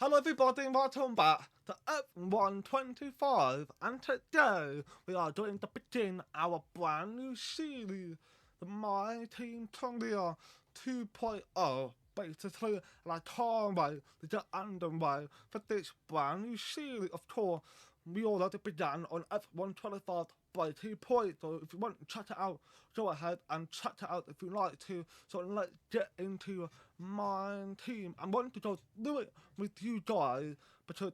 Hello everybody and welcome back to F125, and today we are going to begin our brand new series, the My Team Tonga 2.0. Basically, and I can't wait to get underway for this brand new series. Of course, we already began on F125 by 2 points, so if you want to check it out, go ahead and check it out if you like to. So let's get into my team. I'm wanting to go do it with you guys because,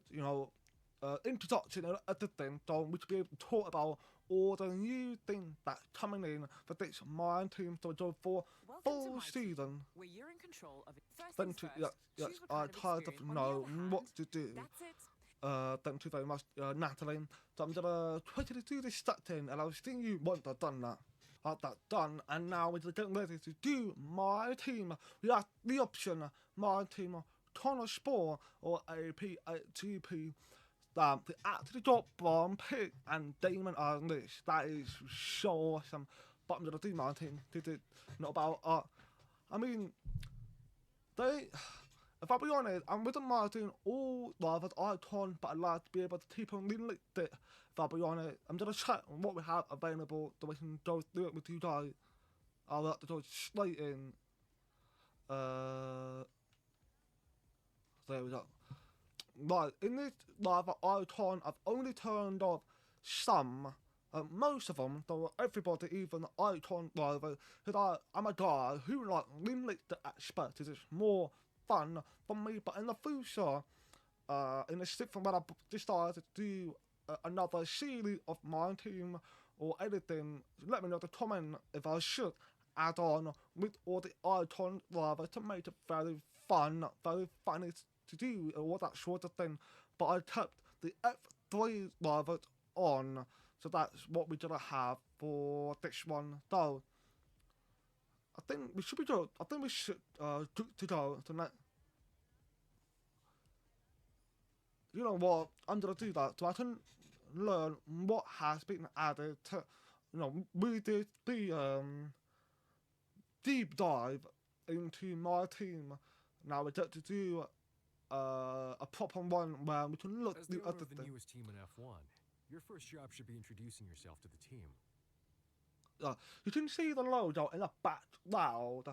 introduction and everything, so we should be able to talk about all the new things that's coming in for this my team. So we go for full season. Where you're in control of it. First Thank things you. first, Yes, choose what I kind of tired of experience. On the know other hand, what to do. that's it. Thank you very much, Natalie. So I'm gonna quickly do this stat thing, and I was thinking you wouldn't have done that. I had that done, and now we're getting ready to do my team. We have the option, my team, Connor Spore or AP2P. They actually got Bomb Pick and Damon on this. That is so awesome. But I'm gonna do my team. Did it not about I mean, they. If I'll be honest, I'm with Martin all rather icon, but I'd like to be able to keep on linked it. If I'll be honest, I'm gonna check on what we have available so we can go through it with you guys. I'll have to go straight in. Uh, there we go. Right, in this lava icon, I've only turned off some. Most of them, though everybody, even the icon driver, because I'm a guy who like limit the aspect. It's more fun for me, but in the future, in the sixth when I decided to do another series of my team or anything, let me know in the comment if I should add on with all the icon drivers to make it very fun, very funny to do, all that sort of thing. But I kept the F3 drivers on, so that's what we're gonna have for this one. Though I think we should be good. I think we should to go tonight. You know what? I'm gonna do that so I can learn what has been added to. We did the deep dive into my team. Now we get to do a proper one where we can look As at the the owner other of the thing. newest team in F1, your first job should be introducing yourself to the team. You can see the logo in the background.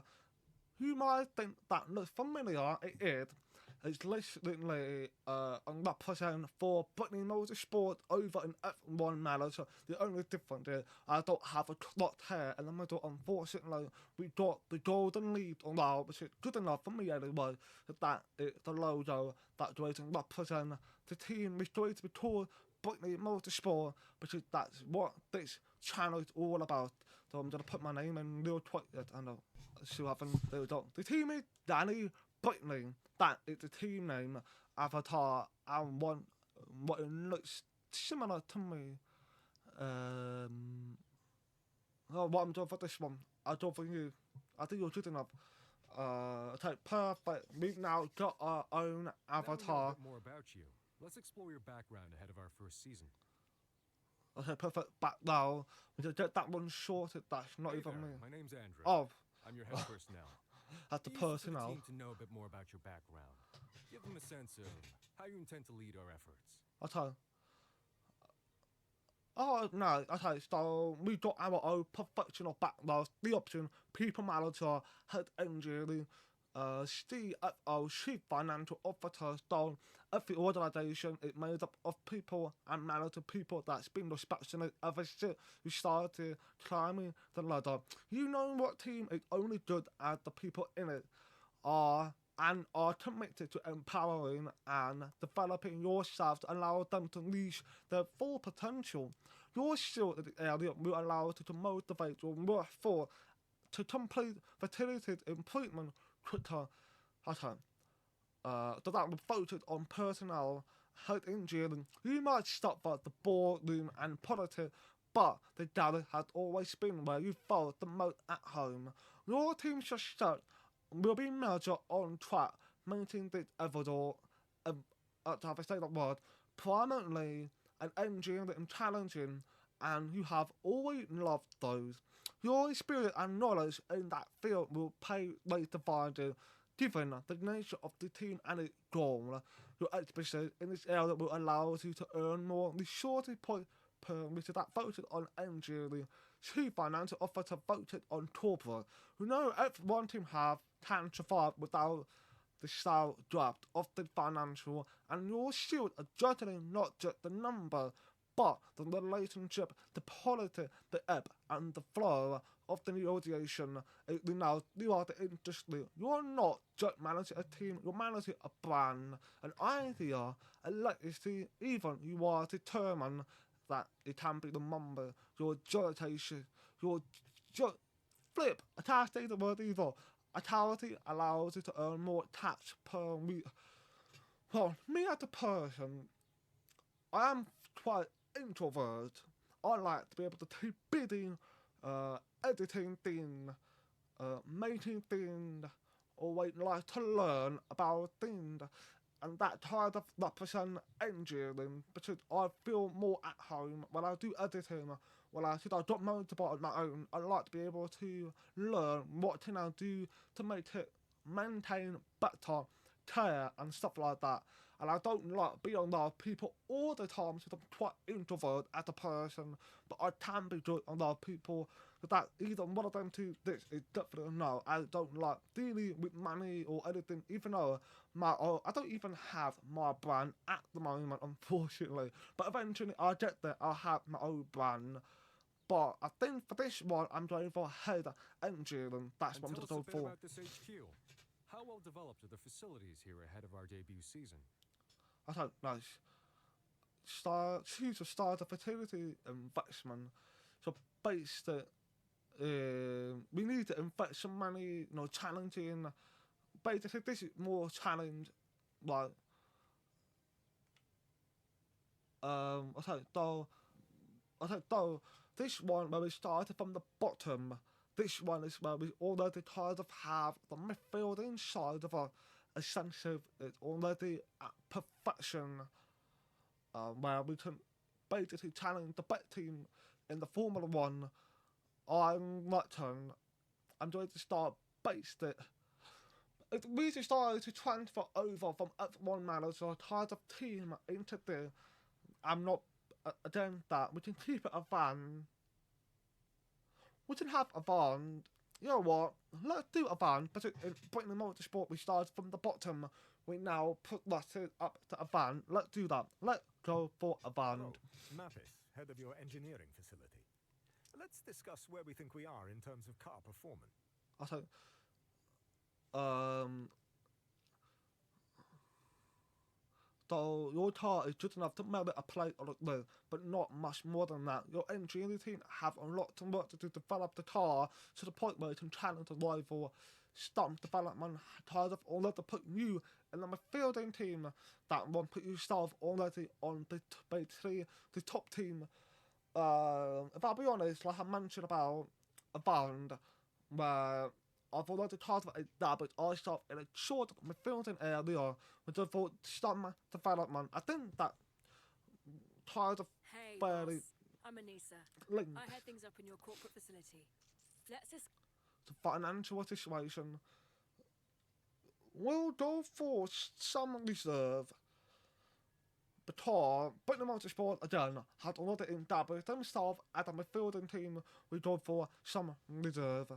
You might think that looks familiar. It is. It's literally a represent for Bridley Motorsport over in F1 Manager. The only difference is I don't have a clocked hair in the middle. Unfortunately, we got the golden lead on now, which is good enough for me anyway. That is the logo that goes and represent the team which going to be called Bridley Motorsport, because that's what this channel is all about. So I'm gonna put my name in real quick. I know. See what happens. There we go. The team is Danny Britney. That is the team name, avatar, and what it looks similar to me. What I'm doing for this one, I do for you. I think you're good enough. Okay, perfect. We've now got our own Now we know a avatar. bit more about you. Let's explore your background ahead of our first season. Okay, perfect. Back now. We can get that one sorted. That's not Hey even there, me. my name's Andrew. Oh, I'm your head personnel. that's the Be useful to the personnel. team to know a bit more about your background. Give them a sense of how you intend to lead our efforts. Okay. Oh, no, okay, so we got our own professional background, the option, people manager, head engineering, CFO, chief financial officer, so every organisation is made up of people and manager people that's been respected ever since you started climbing the ladder. You know what team is only good as the people in it are and are committed to empowering and developing yourself to allow them to reach their full potential. Your skill in the area will allow you to motivate your workforce to complete facilitated improvement quicker. Okay. So that will focus on personnel, health engineering. You might stop at the boardroom and politics, but the gallery has always been where you felt the most at home. Your team's success will be measured on track, maintaining this evidence, have I say that word, primarily an engineering and challenging, and you have always loved those. Your experience and knowledge in that field will pay late divided. Given the nature of the team and its goal, your expertise in this area will allow you to earn more. The shortest point per meter that voted on engineering, two financial officers voted on corporate. We know every team can survive without the style draft of the financial, and your shield are judging not just the number, but the relationship, the politics, the ebb and the flow of the negotiation. Now, you are the industry. You're not just managing a team, you're managing a brand, an idea, a legacy. Even you are determined that it can be remembered. Your jurisdiction, your flip, a tax the word evil. A charity allows you to earn more tax per week. Well, me as a person, I am quite introvert. I like to be able to keep bidding, editing things, making things, always like to learn about things, and that kind of represent engineering because I feel more at home when I do editing. When I don't motorbike on my own, I like to be able to learn what can I do to make it maintain better care and stuff like that. And I don't like being around people all the time because I'm quite introvert as a person, but I can be good around people. That either one of them two, this is definitely no. I don't like dealing with money or anything, even though I don't even have my brand at the moment, unfortunately. But eventually I'll get there, I'll have my own brand. But I think for this one, I'm going for head engineering. That's And what I'm tell us going a bit for. about this HQ. How well developed are the facilities here ahead of our debut season? I don't know. Choose to start a fertility investment. So based it, we need to invest some money, challenging. Basically, this is more challenge, like, I don't know, this one where we started from the bottom. This one is where we already kind of have the midfield inside of a sense of it's already at perfection, where we can basically challenge the best team in the Formula One. I'm Latin. I'm going to start based it. We decided to transfer over from F1 manager kind of team into the. I'm not against that. We can keep it a van. We can have a van. You know what? Let's do a van. But in Bridley Motorsport, we started from the bottom. We now put that up to a van. Let's do that. Let's go for a van. Hello, Mathis, head of your engineering facility. Let's discuss where we think we are in terms of car performance. I think. So your car is good enough to merit a plate on it, but not much more than that. Your engineering team have a lot of work to do to develop the car to the point where it can challenge the rival. Stump development kind of already put you in the midfielding team that will put yourself already on basically the top team. If I'll be honest, like I mentioned about a band where I've already kind of established myself in a short midfielding area with the some development. I think that kind of Hey, fairly boss. I'm Anissa. linked I head things up in your corporate facility. Let's just to financial situation. We'll go for some reserve. Because Bridley Motorsport again had already established themselves as a midfielding team. We go for some reserve.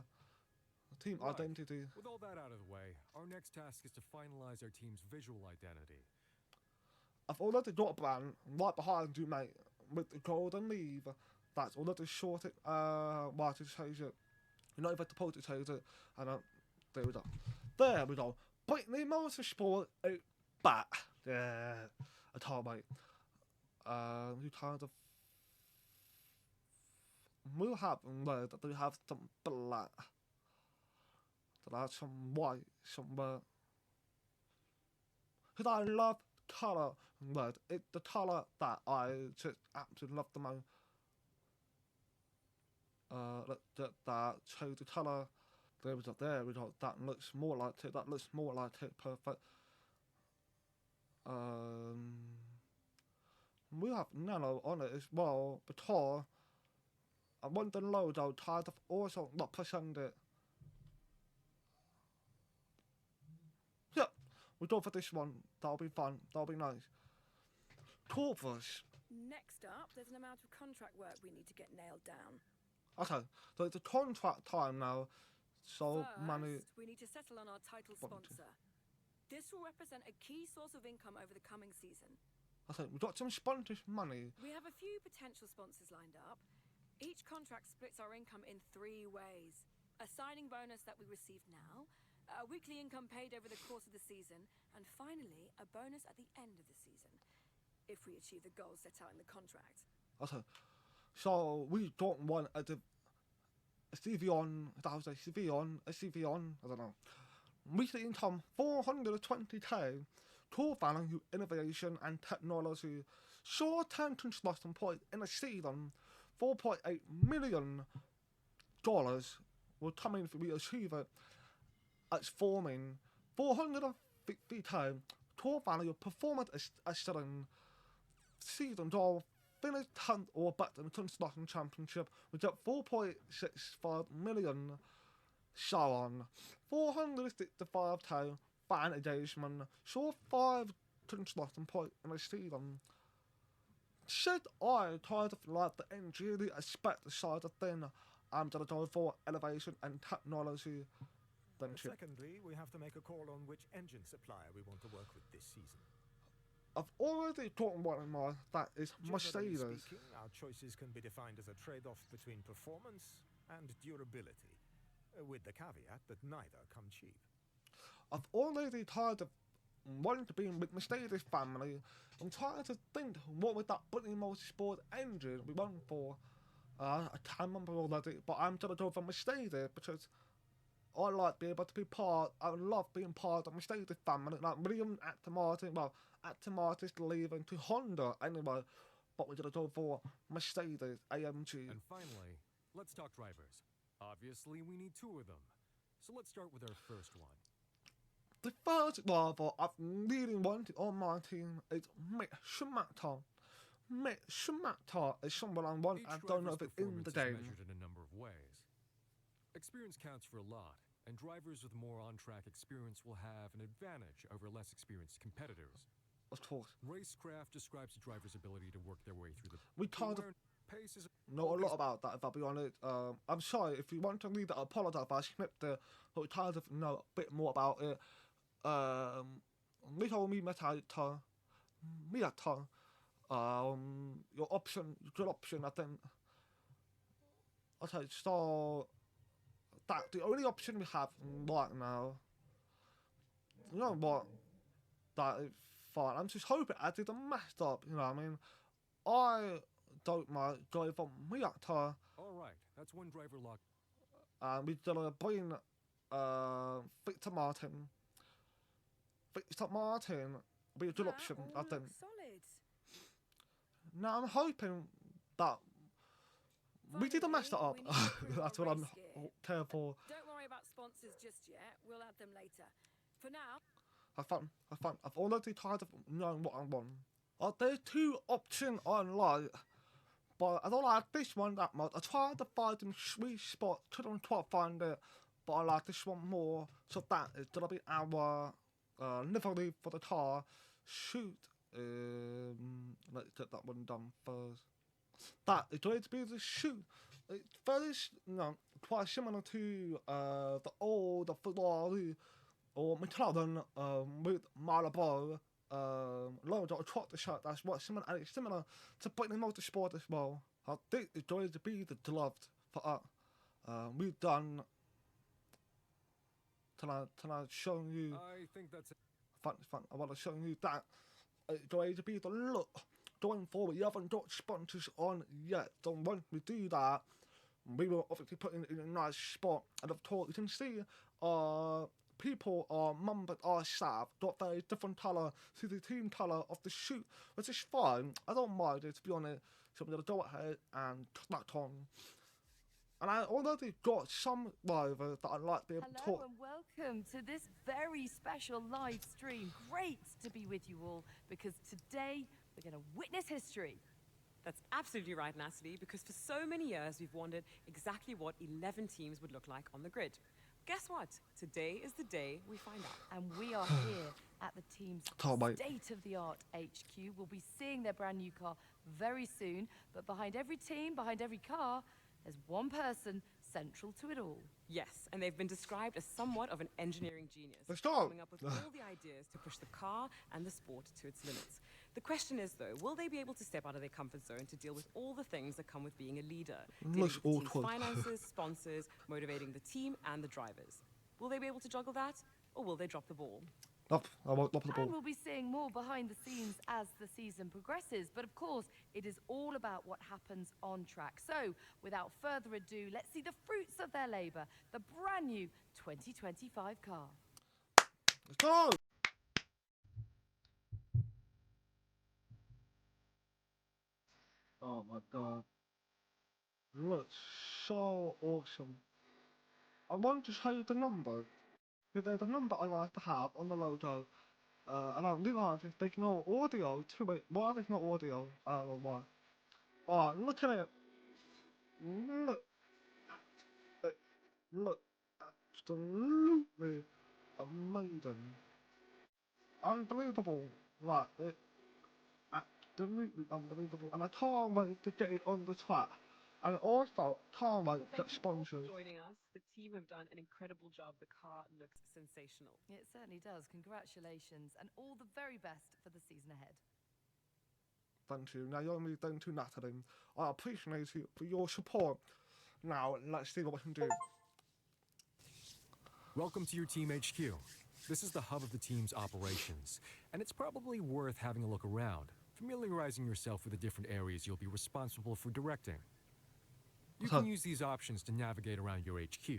Team Right. identity. With all that out of the way, our next task is to finalize our team's visual identity. I've already got a brand right behind you, mate, with the golden leaf. That's already sorted. Why to change it? You're not even supposed to change it. And there we go. There we go. Britney Motorsport is back. Yeah, I told mate. You kind of. We'll have red. We have some black. There are some white somewhere. Because I love colour red. It's the colour that I just absolutely love the most. Let's get that. Change the colour. There we go. There we go. That looks more like it. That looks more like it. Perfect. We have nano on it as well because I want the logo kind of also represent it. we're done for this one. That'll be fun. That'll be nice. Torvus. Next up, there's an amount of contract work we need to get nailed down. Okay, so it's a contract time now. So money. First, we need to settle on our title sponsor. This will represent a key source of income over the coming season. Okay, we've got some sponsors money. We have a few potential sponsors lined up. Each contract splits our income in 3 ways. A signing bonus that we receive now, a weekly income paid over the course of the season, and finally, a bonus at the end of the season, if we achieve the goals set out in the contract. Okay, so we don't want a CV on, I don't know. Weekly income 420k. Tour value, innovation and technology. Short attention slot and point in a season. $4.8 million will come in if we achieve it. It's forming 450k. Tour value, performance excellent. Season goal, finish 10th or better in the Slotting Championship. We get 4.65 million. So on. 465k fan engagement. Saw 5 Slotting point in a season. Should I try to like the engineering aspect side of thing, I'm gonna go for elevation and technology. Then shit. Secondly, we have to make a call on which engine supplier we want to work with this season. I've already got one in mind, that is Generally Mercedes. speaking, our choices can be defined as a trade-off between performance and durability, with the caveat that neither come cheap. I've already tired of wanting to be with Mercedes family. I'm trying to think what would that Bridley Motorsport engine we went for. I can't remember already, but I'm gonna go for Mercedes because I like being able to be part. I love being part of Mercedes family. Like William Aston Martin, well, Aston Martin's leaving to Honda anyway, but we're gonna go for Mercedes AMG. And finally, let's talk drivers. Obviously, we need 2 of them. So let's start with our first one. The first driver I've really wanted on my team is Mick Schumacher. Mick Schumacher is someone I want. I don't know if it's in the game. Is measured in a number of ways. Experience counts for a lot, and drivers with more on-track experience will have an advantage over less experienced competitors. Of course. Racecraft describes a driver's ability to work their way through the We can't pace is know a lot about that, if I'll be honest. I'm sorry, if you want to read that, I apologise if I snipped it, but we kind of know a bit more about it. Little Miyata, your option, good option, I think. Okay, so that's the only option we have right now. You know what? That is fine. I'm just hoping I didn't mess up, you know what I mean? I don't mind going for Miyata. all right. That's one driver lock. And we're gonna bring Victor Martin. Victor Martin will be a good option, I think. Solid. Now I'm hoping that we didn't mess that up. Finally, we need to improve That's our what I'm race gear. careful. Don't worry about sponsors just yet. We'll add them later. For now, Have fun. I've already tired of knowing what I want. There's 2 options I like, but I don't like this one that much. I tried to find some sweet spot, couldn't quite find it, but I like this one more. So that is gonna be our livery for the car. Shoot. Let's get that one done first. That is going to be the shoot. It's very, quite similar to the old Ferrari or McLaren with Marlboro. Loads of tractor shot. That's what's similar, and it's similar to Bridley Motorsport as well. I think it's going to be the gloved for that. We've done. Can I show you? I think that's it. Fun. I want to show you that it's going to be the look going forward. We haven't got sponsors on yet, so once we do that, we will obviously put it in a nice spot. And of course, you can see people are numbered are staff, got very different colour to the team colour of the shoot, which is fine. I don't mind it, to be honest. So I'm going to go ahead and put that on. And I already got some drivers that I'd like to be able to Hello talk. and welcome to this very special live stream. Great to be with you all because today we're going to witness history. That's absolutely right, Natalie, because for so many years we've wondered exactly what 11 teams would look like on the grid. Guess what? Today is the day we find out. And we are here at the team's Can't wait. state-of-the-art HQ. We'll be seeing their brand new car very soon. But behind every team, behind every car, there's one person central to it all. Yes, and they've been described as somewhat of an engineering genius, Let's go. coming up with all the ideas to push the car and the sport to its limits. The question is, though, will they be able to step out of their comfort zone to deal with all the things that come with being a leader? Dealing Looks with the team's awkward. finances, sponsors, motivating the team and the drivers. Will they be able to juggle that, or will they drop the ball? I won't drop the And ball. we'll be seeing more behind the scenes as the season progresses. But of course, it is all about what happens on track. So, without further ado, let's see the fruits of their labour, the brand new 2025 car. Let's go! Oh my god. Looks so awesome. I want to show you the number. Because there's a number I like to have on the logo. And I realised if there's no audio to it. Why there's no audio? I don't know why. Oh, look at it. Look. Look. Absolutely amazing. Unbelievable. Right. Absolutely unbelievable. And I can't wait to get it on the track. And also, can't wait to get sponsors. Joining us. The team have done an incredible job. The car looks sensational. It certainly does. Congratulations and all the very best for the season ahead. Thank you. Naomi, thank you, Natalie. I appreciate you for your support. Now, let's see what we can do. Welcome to your Team HQ. This is the hub of the team's operations, and it's probably worth having a look around, familiarizing yourself with the different areas you'll be responsible for directing. You can use these options to navigate around your HQ.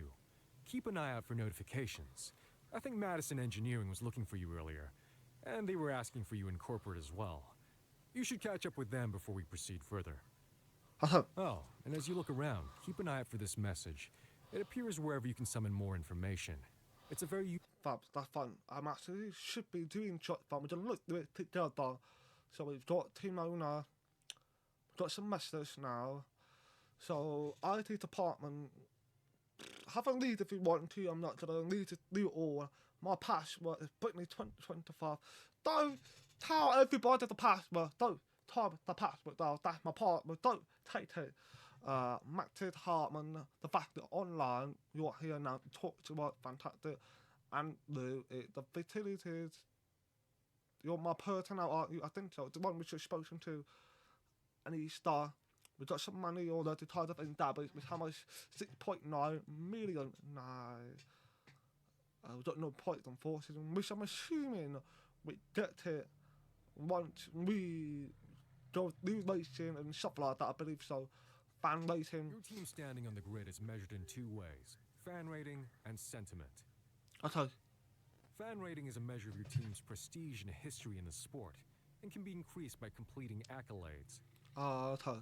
Keep an eye out for notifications. I think Madison Engineering was looking for you earlier, and they were asking for you in corporate as well. You should catch up with them before we proceed further. Oh, and as you look around, keep an eye out for this message. It appears wherever you can summon more information. It's a very Fab, that's fun. I'm actually should be doing shot fun. We're gonna look at it together. So we've got team owner, we've got some messages now. So IT department, have a lead if you want to. I'm not gonna need to do it all. My password is Britney 2025. Don't tell everybody the password. Don't tell the password though. That's my password. Don't take it. Maxted Hartman, the fact that online you're here now to talk to us, fantastic. And the facilities, you're my personnel, aren't you? I think so. The one which you're spoken to, an Easter. We've got some money already tied up in Dabbies, which how much? 6.9 million. No. We've got no points on forces, which I'm assuming we get it once we go through racing and stuff like that, I believe so. Fan racing. Your team standing on the grid is measured in two ways: fan rating and sentiment. Okay. Fan rating is a measure of your team's prestige and history in the sport, and can be increased by completing accolades. Okay.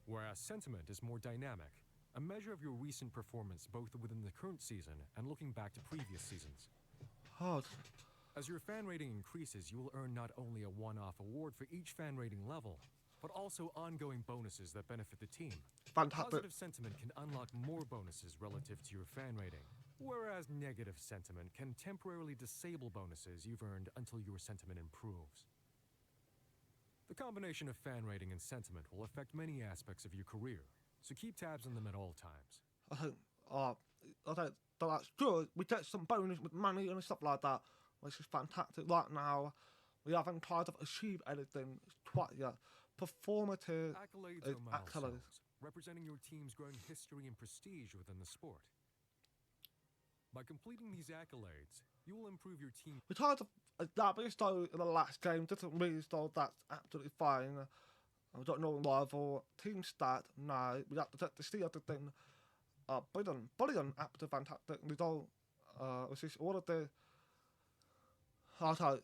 Whereas sentiment is more dynamic, a measure of your recent performance both within the current season and looking back to previous seasons. Hard. As your fan rating increases, you will earn not only a one-off award for each fan rating level, but also ongoing bonuses that benefit the team. Fantastic. Positive sentiment can unlock more bonuses relative to your fan rating, whereas negative sentiment can temporarily disable bonuses you've earned until your sentiment improves. The combination of fan rating and sentiment will affect many aspects of your career, so keep tabs on them at all times. I think that's good. We get some bonus with money and stuff like that, which is fantastic. Right now, we haven't tried to achieve anything quite yet. Performative Accolades are milestones, accolades. representing your team's growing history and prestige within the sport. By completing these accolades, you will improve your team. We tried to adapt it so in the last game, didn't really, so that's absolutely fine. We don't know rival team stat. No, we have to check to see everything. Brilliant, absolutely fantastic. We don't. It's just all of the. Okay,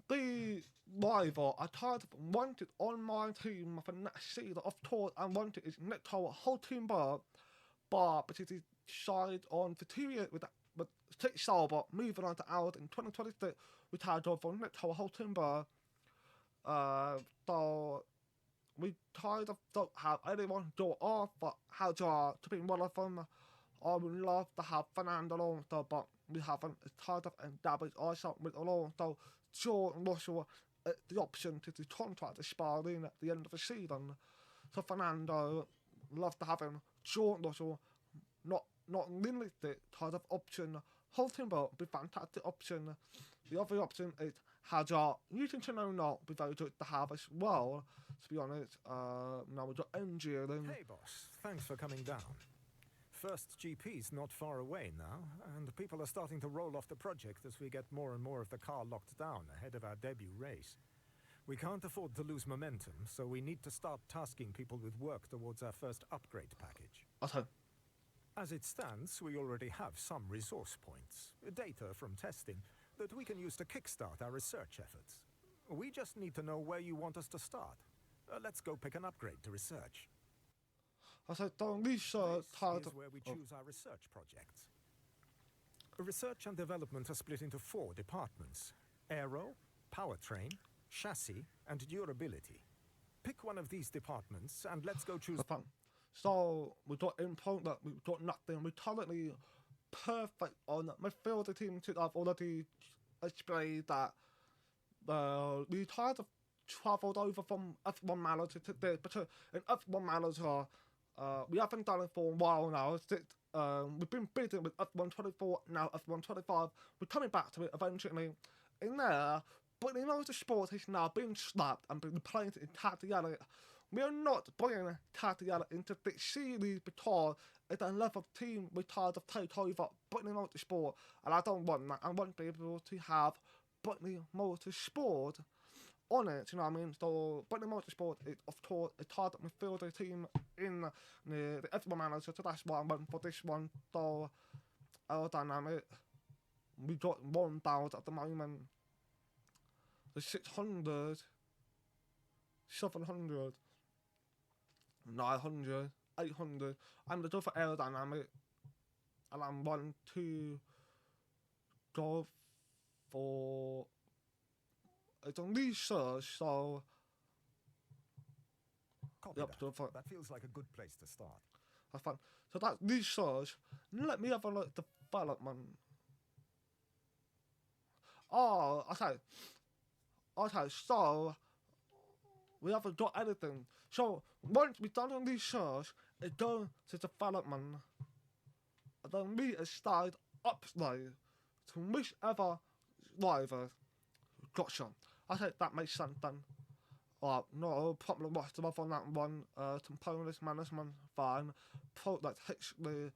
the rival I tried to wanted on my team for next season of tour and wanted is Nico Hulkenberg, but because he signed on for 2 years with Six Sauber, moving on to out in 2026, we tried over Nico Hulkenberg. So we kind of don't have anyone go off, but how to be one of them. I would love to have Fernando Alonso, but we haven't. It's tied up in damage. I thought with Alonso, George Russell, the option to the contract expiring at the end of the season. So Fernando, love to have him. George Russell, not limited type of option. Hulkenberg be fantastic option. The other option is Hazard. Using to know not be very good to have as well. To be honest, now we've got engineering. Hey, boss. Thanks for coming down. First GP's not far away now, and people are starting to roll off the project as we get more and more of the car locked down ahead of our debut race. We can't afford to lose momentum, so we need to start tasking people with work towards our first upgrade package. Okay. As it stands, we already have some resource points, data from testing, that we can use to kickstart our research efforts. We just need to know where you want us to start. Let's go pick an upgrade to research. I said, don't research This is where we choose our research projects. Research and development are split into 4 departments: aero, powertrain, chassis, and durability. Pick one of these departments and let's go choose... So we got input that we got nothing. We currently perfect on midfield. The team to have already explained that we tried to travel over from F1 manager to this, but in F1 manager we haven't done it for a while now. We've been bidding with F1 24, now F1 25. We're coming back to it eventually. In there, but you know the sport is now being slapped and being played in Tatiana. We are not bringing Tatiana into this series because it's a level team we tried to take over Britney Motorsport, and I don't want that. I want to be able to have Britney Motorsport on it, you know what I mean? So Britney Motorsport is of course a target midfielder team in the F1 manager, so that's why I went for this one. So aerodynamic, we got 1,000 at the moment. The 600, 700, 900, 800. I'm the go for aerodynamic, and I'm want to go for it's on research, so Copy yep, that. go for it. That feels like a good place to start. That's fine. So that's research. Let me have a look at development. Oh, okay. Okay, so we haven't got anything. So once we've done on research, it goes to development. And then we start upgrade to whichever driver. Gotcha. I think that makes sense then. No problem whatsoever on that one. Components management, fine. Product history.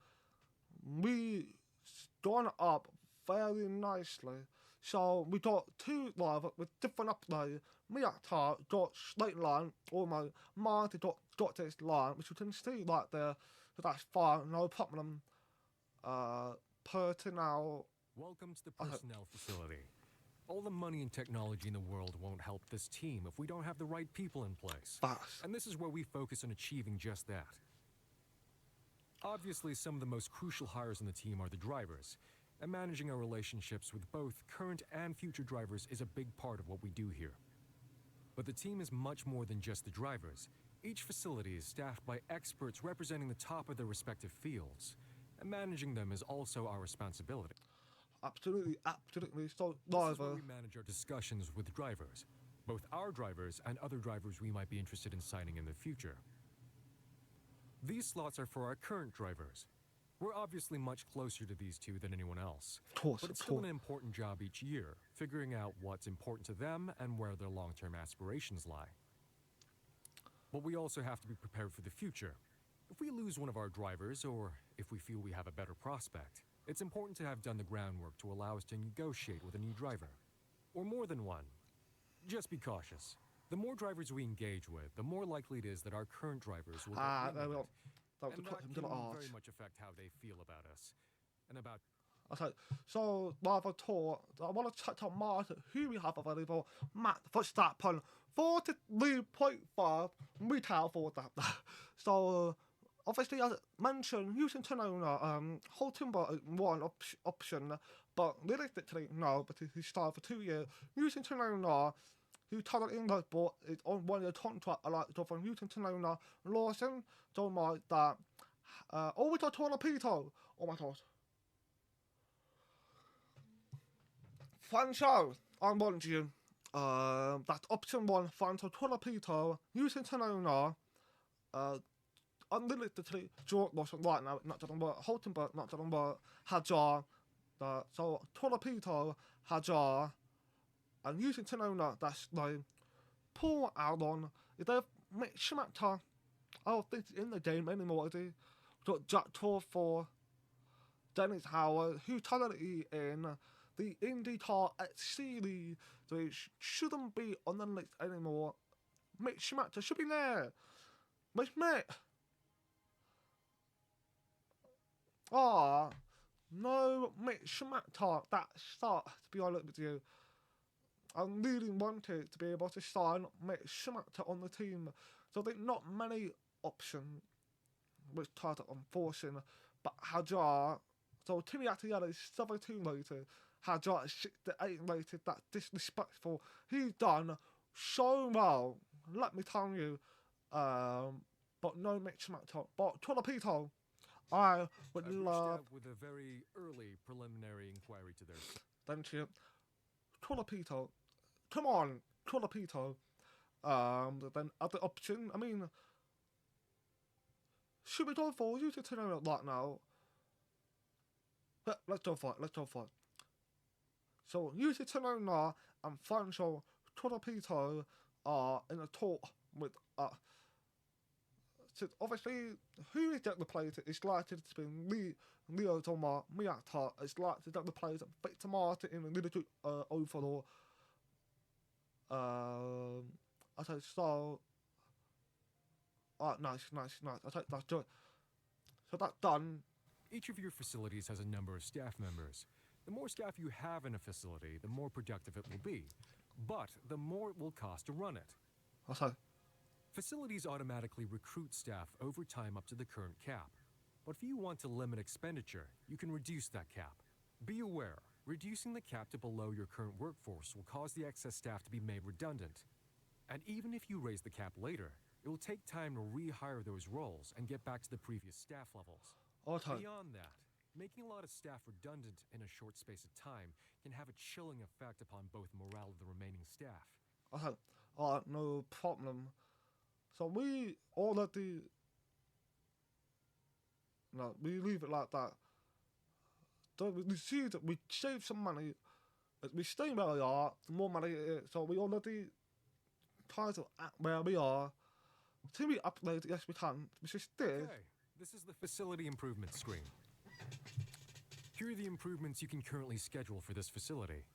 We gone up very nicely. So we got 2 drivers with different upgrades. Me at got straight line, almost. Marty got this line, which you can see right there. So that's fine, no problem. Personnel. Welcome to the personnel facility. All the money and technology in the world won't help this team if we don't have the right people in place. And this is where we focus on achieving just that. Obviously, some of the most crucial hires in the team are the drivers, and managing our relationships with both current and future drivers is a big part of what we do here. But the team is much more than just the drivers. Each facility is staffed by experts representing the top of their respective fields, and managing them is also our responsibility. Absolutely, absolutely. So, This is where we manage our discussions with drivers, both our drivers and other drivers we might be interested in signing in the future. These slots are for our current drivers. We're obviously much closer to these two than anyone else, but it's still an important job each year, figuring out what's important to them and where their long-term aspirations lie. But we also have to be prepared for the future. If we lose one of our drivers, or if we feel we have a better prospect, it's important to have done the groundwork to allow us to negotiate with a new driver. Or more than one. Just be cautious. The more drivers we engage with, the more likely it is that our current drivers will get they will. and that can very much affect how they feel about us. And about... Okay, so driver tour. I want to check out Martin, who we have available. Matt Verstappen, 43.5 retail for that. So, obviously, as mentioned, using Tonona, Hulkenberg is one option, but realistically, no, but he started for 2 years. Using Tonona, who targeted in the is on 1 year contract, I like the job from Newton Tonona. Lawson, don't mind that. Oh, we got Torpedo. Oh my god. Franchise, I want you. That's option one, Franchise Torpedo, using Tenona, unlimitedly, George wasn't right now, not talking about Holtenberg, not talking about Hajar. So Torpedo, Hajar, and using Tenona, that's like Paul Allen. If they make Schmatter, I don't think it's in the game anymore, is he? Got Jack Torfor, Dennis Howard, who talented in the IndyCar at Series, which shouldn't be on the list anymore. Mick Schumacher should be there. Mick. No, Mick Schumacher. That start, to be honest with you. I really wanted to be able to sign Mick Schumacher on the team. So there's not many options which tried to enforcing, but Hajar. So Timmy Attiella is 72 rated. Hajar is 68 rated. That's disrespectful. He's done so well, let me tell you. But no Mick Schumacher. But Torpedo, I would I've reached love. out with a very early preliminary inquiry to their. Thank you. Torpedo. Come on, Torpedo. Then other option. I mean, should we go for you to turn out right now? Let's go for it. So, use it now and Franco Torpedo are in a talk with. So obviously, who is getting the players is likely to be Leo Thomas, Miata, is likely to get the players Victor Martin in a little bit overall. I say so. Nice. I think that's good. So that's done. Each of your facilities has a number of staff members. The more staff you have in a facility, the more productive it will be. But the more it will cost to run it. I say. Facilities automatically recruit staff over time up to the current cap. But if you want to limit expenditure, you can reduce that cap. Be aware, reducing the cap to below your current workforce will cause the excess staff to be made redundant. And even if you raise the cap later, it will take time to rehire those roles and get back to the previous staff levels. Okay. Beyond that, making a lot of staff redundant in a short space of time can have a chilling effect upon both morale of the remaining staff. Okay. Alright, no problem. So we already. No, we leave it like that. So we see that we save some money. As we stay where we are, the more money it is. So we already try to act where we are. Till we upgrade, yes we can. Which is this. Okay, this is the facility improvement screen. Here are the improvements you can currently schedule for this facility.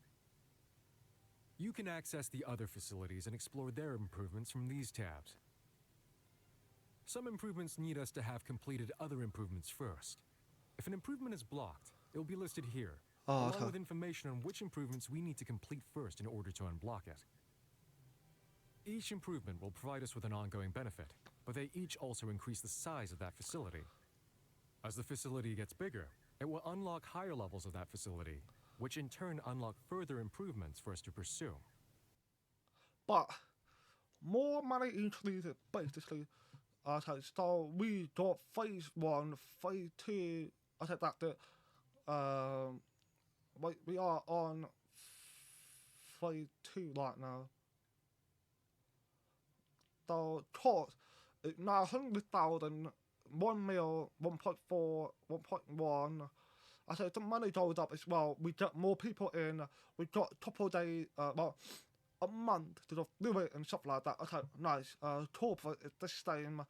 You can access the other facilities and explore their improvements from these tabs. Some improvements need us to have completed other improvements first. If an improvement is blocked, it will be listed here, along with information on which improvements we need to complete first in order to unblock it. Each improvement will provide us with an ongoing benefit, but they each also increase the size of that facility. As the facility gets bigger, it will unlock higher levels of that facility, which in turn unlock further improvements for us to pursue. But more money included, basically. Okay, so we got phase 1, phase 2. I said that. We are on phase 2 right now. The cost is now 100,000, 1 mil, 1.4, 1.1. I said the money goes up as well. We get more people in. We got a couple of days, a month to just do it and stuff like that. Okay, nice. Corporate is the same.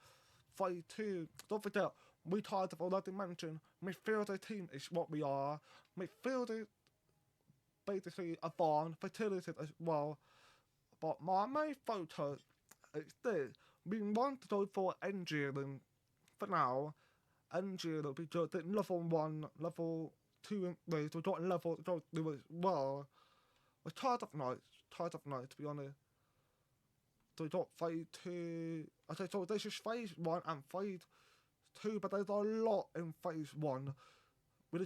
Phase 2. Don't forget, we tried to already mention midfielder team is what we are. Midfielder basically a barn, facilities as well. But my main focus is this. We want to go for engineering for now. Engineering because it's level 1, level 2 and 3, so we got a level to go do as well. We're tired of nights, to be honest. So we got phase 2. Okay, so this is phase 1 and phase 2, but there's a lot in phase 1. We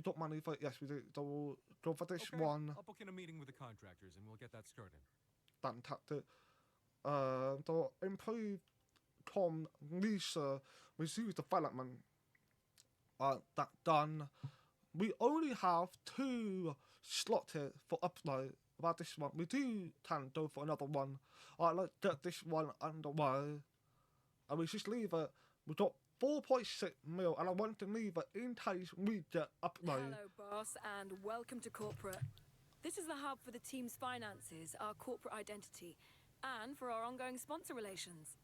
got money for it, yes we do. So we'll go for this one. I'll book in a meeting with the contractors and we'll get that started. Fantastic. So improve Tom Lisa resumes development. That done. We only have 2 slotted for upload about this one. We do can go for another one. Let's get this one underway. And we just leave it. We got 4.6 mil, and I want to leave it in case we get upload. Hello, boss, and welcome to corporate. This is the hub for the team's finances, our corporate identity, and for our ongoing sponsor relations.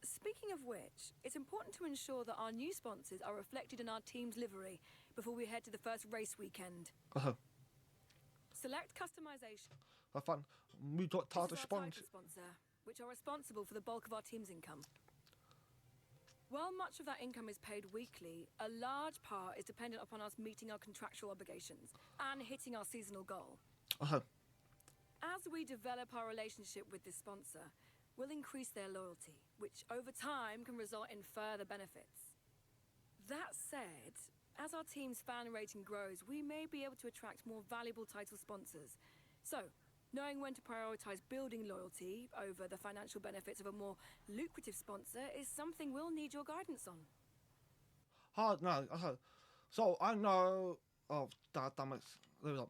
Speaking of which, it's important to ensure that our new sponsors are reflected in our team's livery before we head to the first race weekend. Select customization. Fun. We got This title is our sponsor. title sponsor, which are responsible for the bulk of our team's income. While much of that income is paid weekly, a large part is dependent upon us meeting our contractual obligations and hitting our seasonal goal. As we develop our relationship with this sponsor, we'll increase their loyalty, which over time can result in further benefits. That said, as our team's fan rating grows, we may be able to attract more valuable title sponsors. So, knowing when to prioritize building loyalty over the financial benefits of a more lucrative sponsor is something we'll need your guidance on. No. So I know. Oh, damn it. There we go.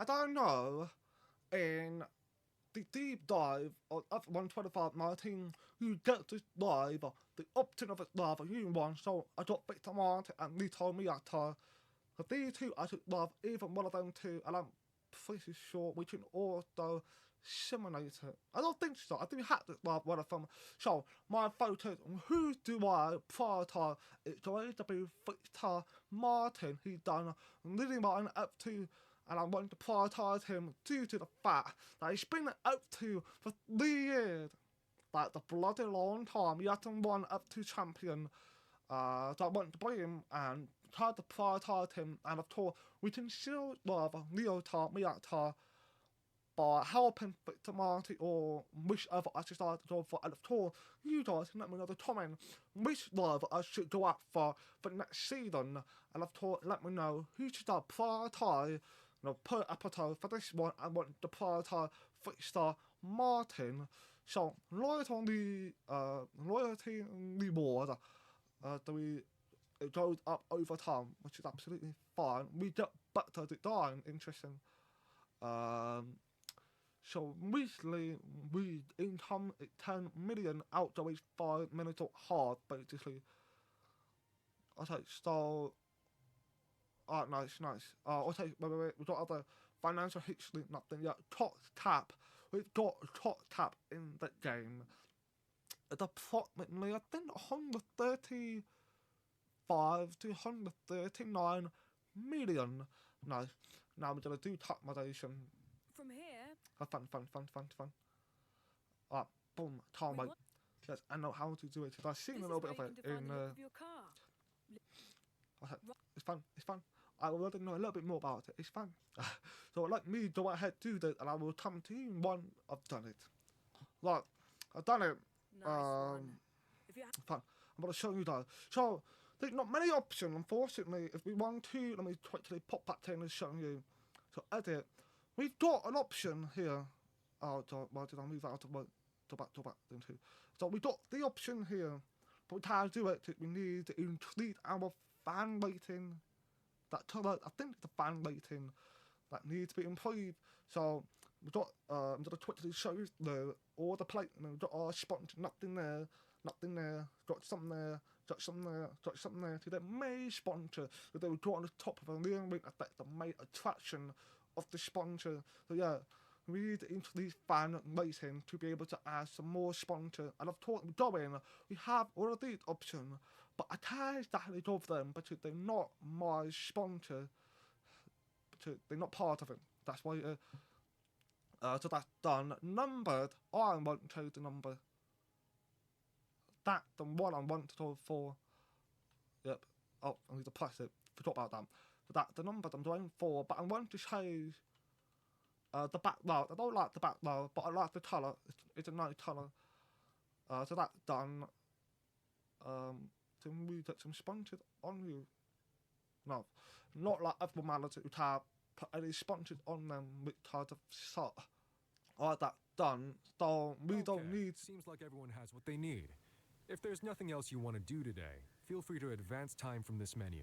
I don't know. In the deep dive of F125 Martin, you get this live, the option of it live, you won. So I got Victor Martin and Lito Miyata. These 2 I took live, even one of them 2, and I'm pretty sure we can also simulate it. I don't think so. I think we had to live one of them. So my photos, who do I prioritize? It's going to be Victor Martin. He's done Lily Martin up to, and I want to prioritise him due to the fact that he's been up to for 3 years. Like the bloody long time. He hasn't won up to champion. So I want to bring him and try to prioritise him. And of course, we can still love Leota Miyata by helping Victor Martin or whichever I should start to go for. And of course, you guys can let me know the comment which love I should go out for next season. And of course, let me know who should I prioritise. Per episode for this one, I want to prioritise Victor Martin. So loyalty reward it goes up over time, which is absolutely fine. We get better design, interesting. So recently we income 10 million outgoing 5 minutes hard, basically. Okay, so nice. Okay, wait. We've got other financial history, nothing yet. Top cap. We've got top cap in the game. It's approximately, I think, 135 to 139 million. Nice. Now we're gonna do customization. From here, Fun. Boom. Can't wait. want- Yes, I know how to do it. I've seen this a is little where bit you of can it define in. the look of your car. It's fun. I already know a little bit more about it. It's fun. So let me go ahead do that, and I will come to you when I've done it. Look, I've done it. Nice one. If you Fun. I'm going to show you though. So there's not many options, unfortunately. If we want to, let me quickly pop back in and show you. So edit. We've got an option here. Oh, why did I move out of my... Go back into. So we got the option here, but we can't do it. We need to increase our fan rating. I think the fan rating that needs to be improved. So we've got I'm gonna quickly show you all the plate. We've got our sponsor, nothing there, got some there, got some there. To the main sponsor, so they would go on the top of a lean ring effect, the main attraction of the sponsor. So yeah, we need to increase fan rating to be able to add some more sponsor. And of course, we have all of these options, but I can't exactly go for them because they're not my sponsor. Because they're not part of it. That's why. So that's done. Numbered. I want to change the number. That's the one I want to go for. Yep. Oh, I need to press it. Forgot about that. So that's the number I'm going for. But I want to change the background. I don't like the background, but I like the colour. It's a nice colour. So that's done. Can we get some sponsors on you? No. Not like other managers who have put any sponsors on them which are the sort. Alright, that's done. So we don't Okay, need. Seems like everyone has what they need. If there's nothing else you want to do today, feel free to advance time from this menu.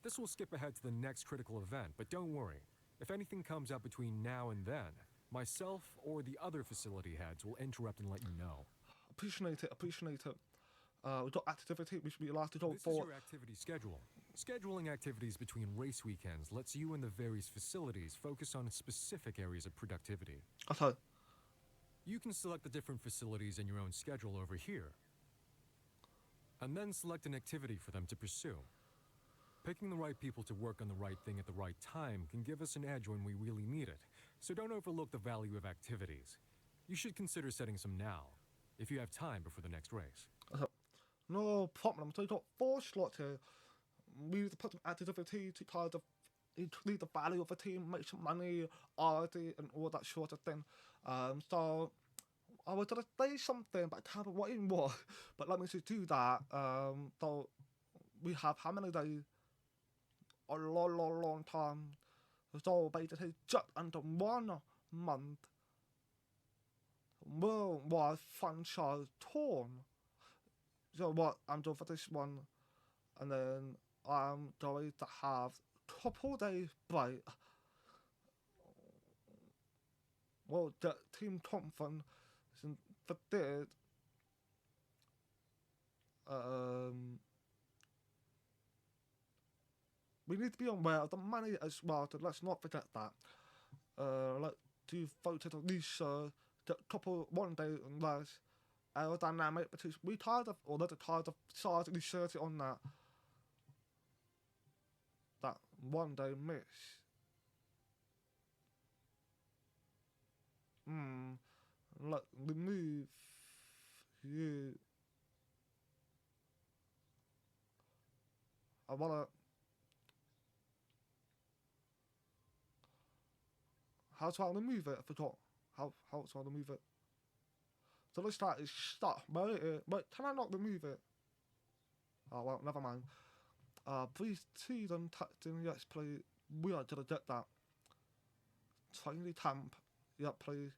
This will skip ahead to the next critical event, but don't worry. If anything comes up between now and then, myself or the other facility heads will interrupt and let you know. Appreciate it. We got activity which we like to go This is for. your activity schedule. Scheduling activities between race weekends lets you and the various facilities focus on specific areas of productivity. Okay. You can select the different facilities in your own schedule over here, and then select an activity for them to pursue. Picking the right people to work on the right thing at the right time can give us an edge when we really need it, so don't overlook the value of activities. You should consider setting some now, if you have time before the next race. No problem. So we got 4 slots here. We need to put some activity to kind of increase the value of the team, make some money, RD, and all that sort of thing. So I was gonna say something, but I can't remember what it was. But let me just do that. So we have how many days? A long time. So basically, just under 1 month. Worldwide franchise torn. So what I'm doing for this one, and then I'm going to have couple days break. Well, the team conference for this. We need to be aware of the money as well. So let's not forget that. Like to focus on research, the couple 1 day less aerodynamic, because we kind of already kind of started researching on that. That 1 day miss. Like remove you. I wanna. How do I remove it? I forgot. How do I remove it? So let's start is stop. But can I not remove it? Oh well, never mind. Please see them texting. Yes, please. We are gonna get that. Tiny tamp. Yeah, please.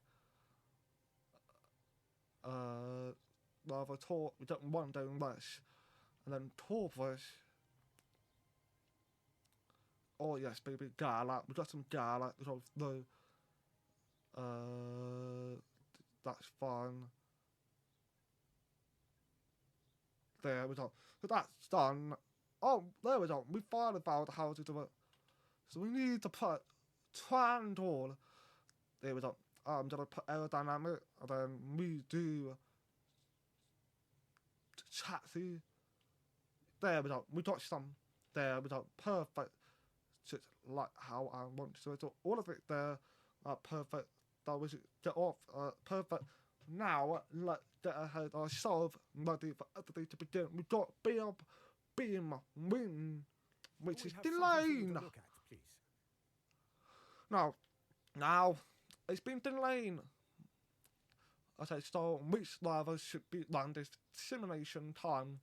Rather talk. We get 1 day less, and then talk this. Oh yes, baby, gala. We got some gala. No. That's fine. There we go. So that's done. Oh, there we go. We thought about how to do it. So we need to put Trandor. There we go. I'm gonna put aerodynamic, and then we do chassis. There we go. We got some. There we go. Perfect. Just like how I want to do it. So all of it there. Perfect. That was it. Get off. Perfect. Now let's get ahead ourselves, ready for everything to begin. We got beam win, which is delayed. Now it's been delayed. Okay, so which drivers should be run this simulation time?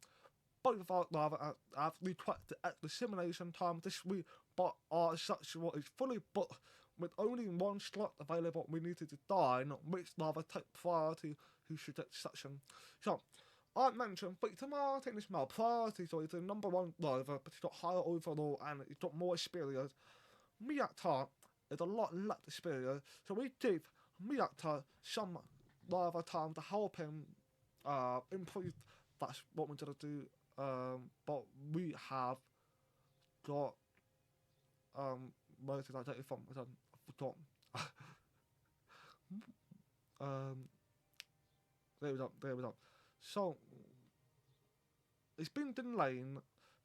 Both of our drivers have requested at the simulation time this week, but our section is fully booked. With only 1 slot available, we need to decide which driver take priority who should get section. So, I mentioned Victor Martin is now priority, so he's the number 1 driver, but he's got higher overall and he's got more experience. Miyata is a lot less experience, so we give Miyata some driver time to help him improve. That's what we're going to do. But we have got where did I take it from? I forgot. There we go. So it's been delayed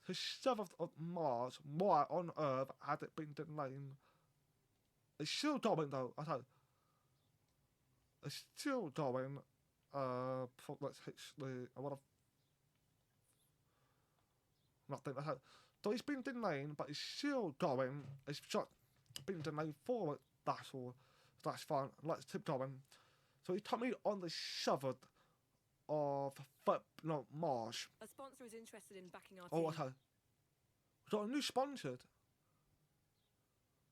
to 7th of March. Why on earth had it been delayed? It's still going though. I thought it's still going. Let's hit the. I wanna. Nothing. I thought. So it's been delayed, but it's still going. It's just been delayed forward. That's all. That's fine. Let's keep going. So he told me on the 7th of March. A sponsor is interested in backing our Oh, team. okay. We got a new sponsor.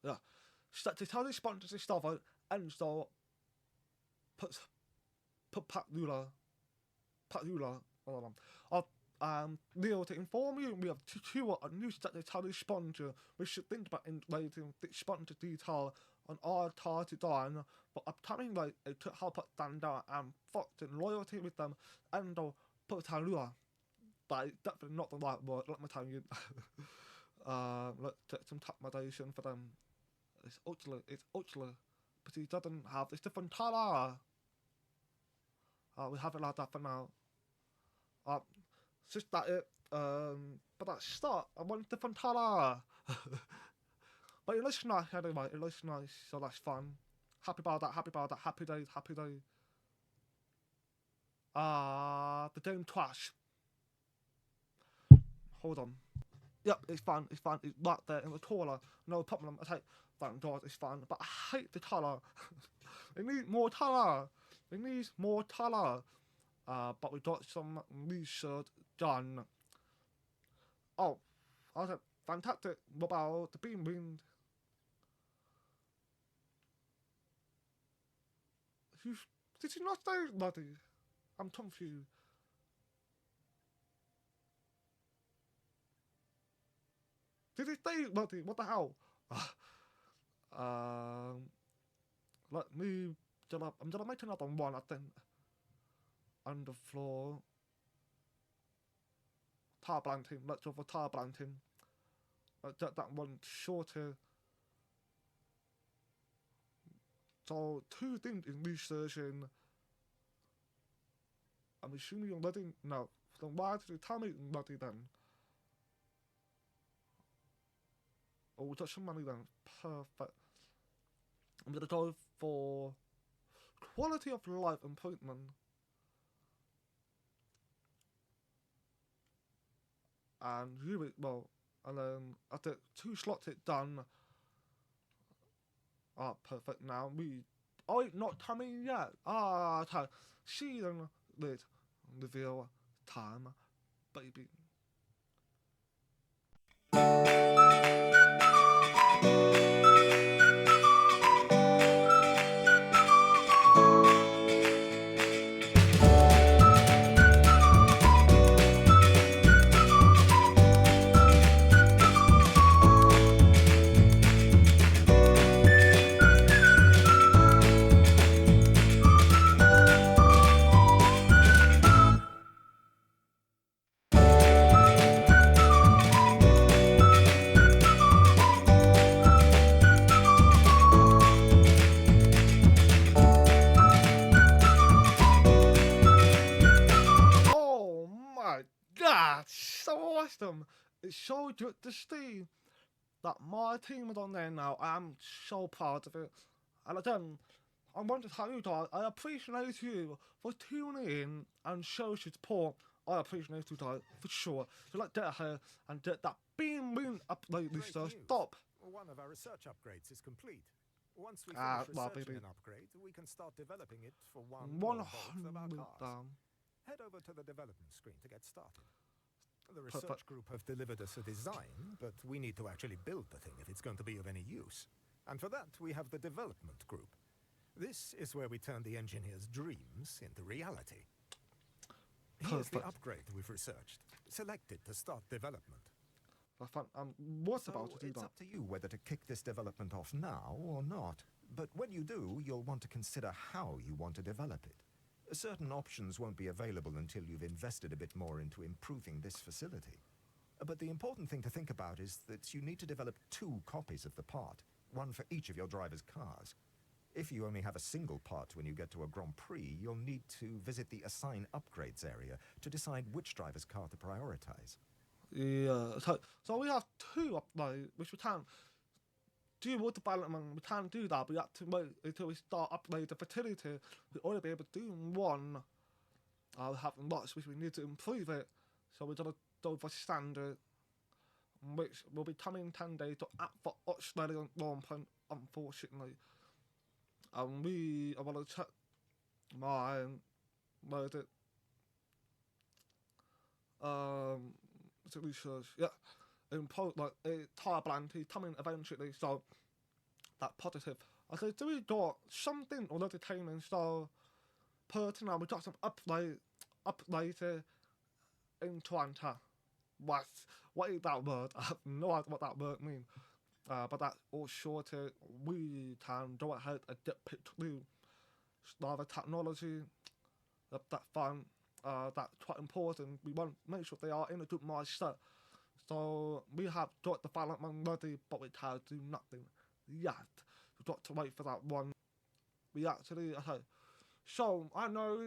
Yeah. So to tell the sponsors and stuff out, and so put Patula Neil, to inform you, we have two news that they tell the sponsor we should think about integrating the sponsor detail on our tar design, but upcoming like to help us stand out and foster loyalty with them and Potalua. That is definitely not the right word, let me tell you. Let's get some accommodation for them. It's utterly, but he doesn't have this different colour. We have it like that for now. It's just that it, but that start, I want a different colour. But it looks nice anyway, it looks nice, so that's fun. Happy about that, happy days. The game crash. Hold on. Yep, it's fine, it's right there in the corner, no problem, I take, thank God, it's fine, but I hate the colour. It needs more colour. But we got some research done. Oh, okay, fantastic. What about the beam wind? Did you not say bloody? I'm confused. Did he say bloody? What the hell? Let me. I'm gonna make another one, I think. Underfloor. Tire blanking. Let's go for tire blanking. That one shorter. So, two things in researching. I'm assuming you're letting. No. Then why did you tell me bloody then? Oh, we got some money then. Perfect. I'm gonna go for quality of life improvement. And and then after 2 slots it done. Perfect. Now not coming yet. See them with reveal time, baby. God, so awesome! It's so good to see that my team is on there now. I am so proud of it. And again, I want to tell you guys, I appreciate you for tuning in and show support. I appreciate you guys for sure. So let's get ahead and get that beam win upload list. Stop. One of our research upgrades is complete. Once we finish researching an upgrade, we can start developing it for one or both of our cars. Head over to the development screen to get started. The research group have delivered us a design, but we need to actually build the thing if it's going to be of any use. And for that, we have the development group. This is where we turn the engineer's dreams into reality. Here's the upgrade we've researched. Select it to start development. What's about to do it's that? up to you whether to kick this development off now or not. But when you do, you'll want to consider how you want to develop it. Certain options won't be available until you've invested a bit more into improving this facility. But the important thing to think about is that you need to develop 2 copies of the part, one for each of your driver's cars. If you only have a single part when you get to a Grand Prix, you'll need to visit the Assign Upgrades area to decide which driver's car to prioritize. Yeah, so we have 2 uploads, which we can't do with development. We can't do that. We have to wait until we start uploading the fertility. We'll only be able to do 1. We have lots which we need to improve it. So we're gonna go for standard, which will be coming 10 days to act for Australian launching, unfortunately. And I want to check my research. Yeah. Tire blanty coming eventually, so that positive. I said, do we got something already came in? So, per now we got some updated in Toronto. What is that word? I have no idea what that word means. But that's all sorted. We can go ahead and get picked through the technology. That's fun. That's quite important. We want to make sure they are in a good mindset. So we have got the development ready, but we can't do nothing yet. We've got to wait for that one. We actually, okay. So I know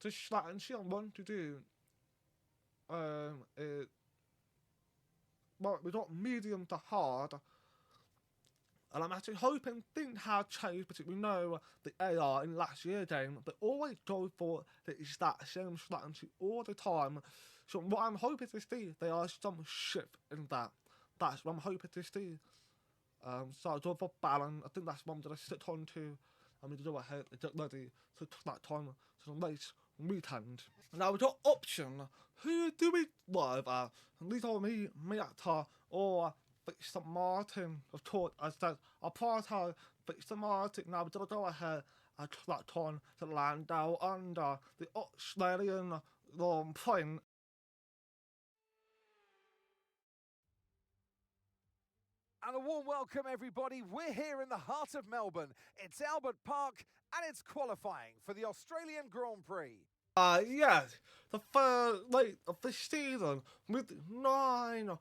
the strategy I want to do is, well, we got medium to hard. And I'm actually hoping things have changed because we know the AR in last year's game, they always go for the exact same strategy all the time. So what I'm hoping to see, there are some shift in that. That's what I'm hoping to see. So I go for balance. I think that's what I'm going to sit on to. I'm going to go ahead and get ready to take that time to the race weekend. Now we've got option. Who do we rather? These are me, Miata, or Victor Martin. Of course, I said, I'll prioritize Victor Martin. Now we're going to go ahead and take that time to land down under the Australian long point. And a warm welcome, everybody. We're here in the heart of Melbourne. It's Albert Park, and it's qualifying for the Australian Grand Prix. Yes, the third late of the season with 9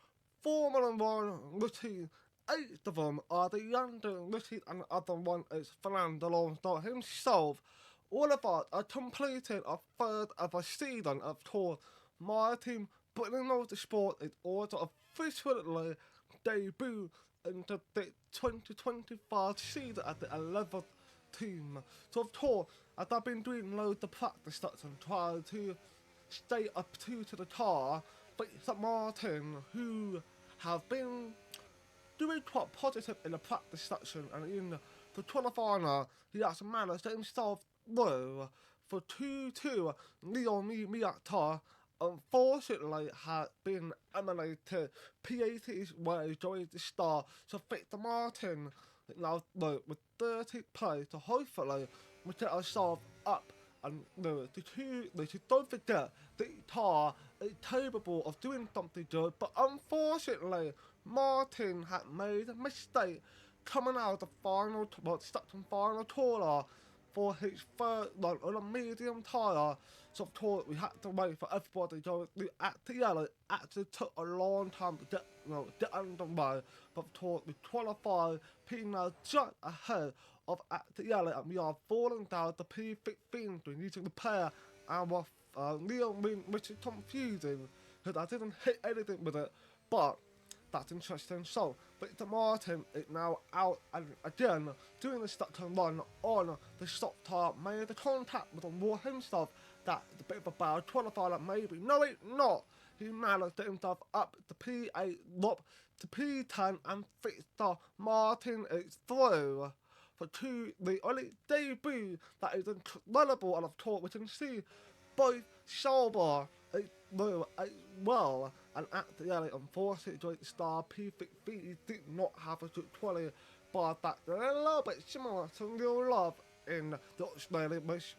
Formula 1 routines. 8 of them are the younger routines, and the other one is Fernando Alonso himself. All of us are completing a third of a season of tour. My team, Bridley Motorsport, is also officially debut into the 2025 season at the 11th team. So of course, as I've been doing loads of practice stats and trying to stay up to the car, but St. Martin, who have been doing quite positive in the practice section and in the qualifier, he has managed to himself through for 2-2. Leon Miata unfortunately had been eliminated. P80's way going to start. So Victor Martin now with 30th place. So hopefully we get ourselves up. And don't forget the car is capable of doing something good, but unfortunately Martin had made a mistake coming out of the final, second final corner for his third run on a medium tyre. So of course we had to wait for everybody to go at the yellow. It actually took a long time to get underway, but of course we qualified Pina just ahead of at the yellow, and we are falling down the P15. We're using the pair our Leon win, which is confusing because I didn't hit anything with it, but that's interesting. So Victor Martin is now out and again doing the second run on the stop tire, made the contact with the wall himself. That's a bit of a bad qualifier, maybe. No, it's not. He managed to get himself up to P8, up to P10, and Victor Martin is through for the only debut that is incredible. And of course we can see both Sauber as well, and at the end, unfortunately, during the start, P15 did not have a good quality, but that's a little bit similar to Real Love in the Australian race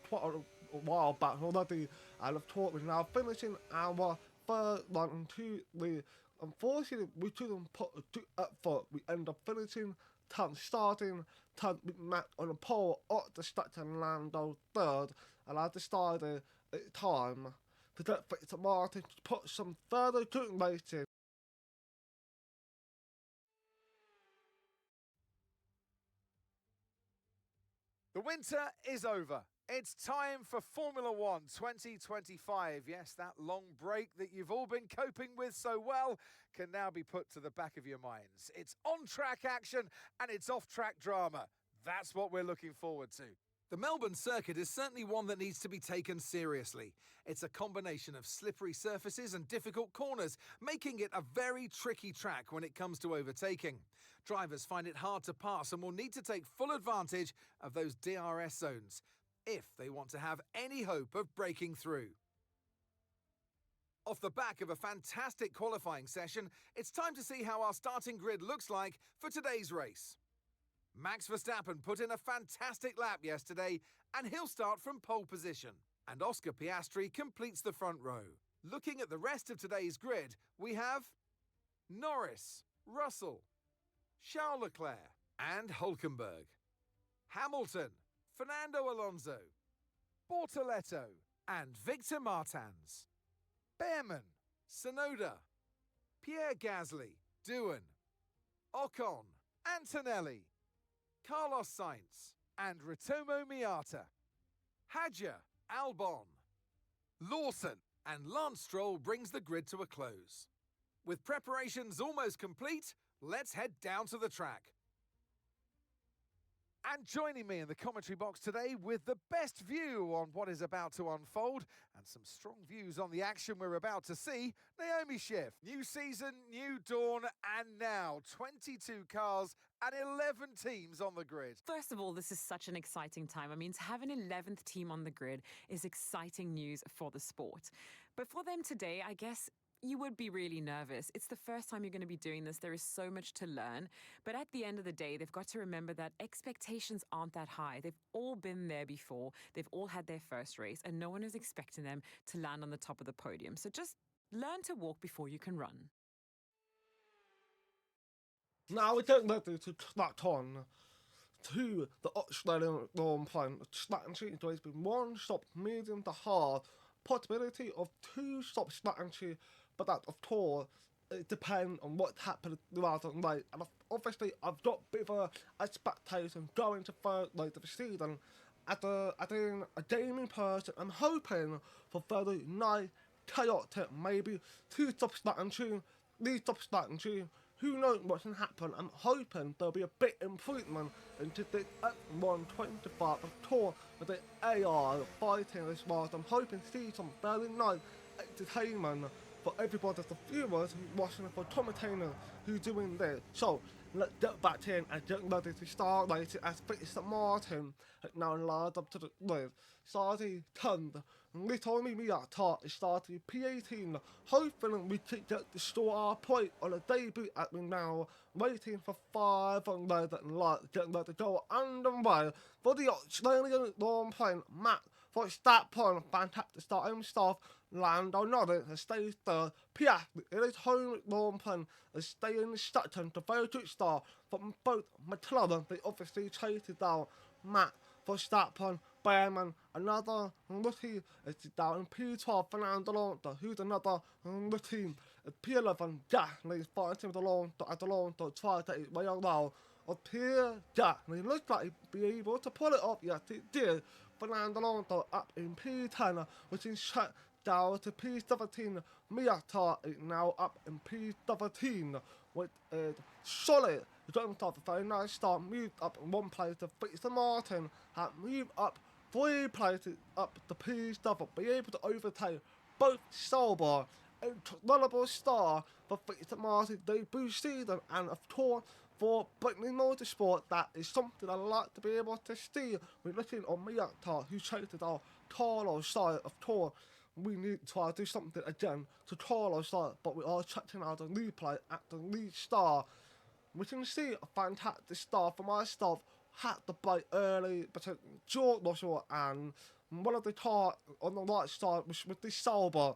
quite a while back already. And of course, we're now finishing our third run into the. Unfortunately, we couldn't put a good effort. We end up finishing 10th, starting 10th with Matt on the pole at the second, Lando third, and I decided it's time to get Victor Martin to put some further good racing. The winter is over. It's time for Formula 1 2025. Yes, that long break that you've all been coping with so well can now be put to the back of your minds. It's on-track action and it's off-track drama. That's what we're looking forward to. The Melbourne circuit is certainly one that needs to be taken seriously. It's a combination of slippery surfaces and difficult corners, making it a very tricky track when it comes to overtaking. Drivers find it hard to pass and will need to take full advantage of those DRS zones if they want to have any hope of breaking through. Off the back of a fantastic qualifying session, it's time to see how our starting grid looks like for today's race. Max Verstappen put in a fantastic lap yesterday, and he'll start from pole position. And Oscar Piastri completes the front row. Looking at the rest of today's grid, we have Norris, Russell, Charles Leclerc and Hülkenberg, Hamilton, Fernando Alonso, Bortoletto and Victor Martins, Behrman, Sonoda, Pierre Gasly, Doohan, Ocon, Antonelli, Carlos Sainz and Ritomo Miata, Hadja, Albon, Lawson and Lance Stroll brings the grid to a close. With preparations almost complete, let's head down to the track. And joining me in the commentary box today with the best view on what is about to unfold and some strong views on the action we're about to see, Naomi Schiff. New season, new dawn, and now 22 cars and 11 teams on the grid. First of all, this is such an exciting time. I mean, to have an 11th team on the grid is exciting news for the sport. But for them today, I guess you would be really nervous. It's the first time you're going to be doing this. There is so much to learn. But at the end of the day, they've got to remember that expectations aren't that high. They've all been there before. They've all had their first race, and no one is expecting them to land on the top of the podium. So just learn to walk before you can run. Now we get ready to crack on to the Australian Lawn Plan. The strategy is always been one stop medium to hard. Possibility of two stop strategy, but that of course it depends on what happened throughout the night. And obviously I've got a bit of a expectation going to third night of the season. As a gaming person, I'm hoping for very nice, chaotic, maybe two stop strategy, three stop strategy. Who knows what can happen? I'm hoping there'll be a bit improvement into the F125 of course with the AI fighting as well. So I'm hoping to see some very nice entertainment for everybody, the viewers who watching it, for commentators who's doing this. So let's get back in and get ready to start racing as Victor Martin has now lined up to the grid. Starting 10th. Little Miata is starting P18. Hopefully we can get the score point on the debut as we now waiting for 5 on red and light, getting ready to go underway for the Australian Lawn Plan. Matt for start point, fantastic start himself. Lando Norris stays third. Piastri in his home Lawn Plan is staying second. The very good start from both McLaren. They obviously chased it down. Matt for start point. Behrman, another rookie, is down in P12, Fernando Alonso, who's another rookie. At P11, Gasly is fighting with Alonso as Alonso tries to take his way around. Or Pierre Gasly looks like he'd be able to pull it off, yes it did. Fernando Alonso up in P10, which is shut down to P17. Miata is now up in P17, which is solid. He got himself a very nice start, moved up in one place to Victor Martin, had moved up 3 places up the P7, be able to overtake both Sauber. Incredible star for Victor Martin's debut season, and of course for Bridley Motorsport, that is something I like to be able to see. We're looking on Miata, who chased our Carlos side. Of course, we need to try to do something again to Carlos side, but we are checking out the replay at the lead star. We can see a fantastic start for myself. Had the break early between George Russell and one of the cars on the right side, which was the Sauber.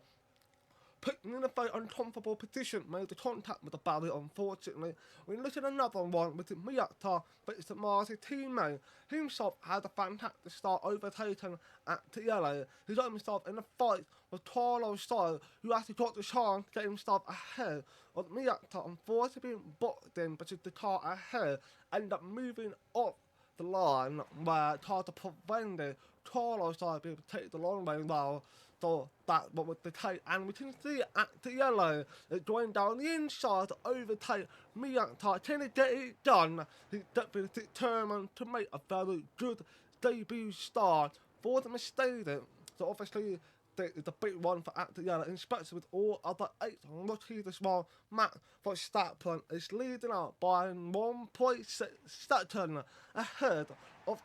Putting in a very uncomfortable position, made the contact with the barrier, unfortunately. We look at another one with the Miata, but it's the Martin teammate. Himself had a fantastic start, overtaken at the LA. He got himself in a fight with Carlos Sainz, who actually got the chance to get himself ahead of Miata. Unfortunately being boxed in, but the car ahead ended up moving off the line where it tried to prevent it. Carlos Sainz being able to take the long way now. So that's what was the take, and we can see at the yellow, it's going down the inside to overtake Miata. Can he get it done? He's definitely determined to make a very good debut start for the Mercedes. So obviously, the big one for at the yellow, especially with all other 8 rookies as well. Matt Verstappen is leading out by 1.6 seconds ahead of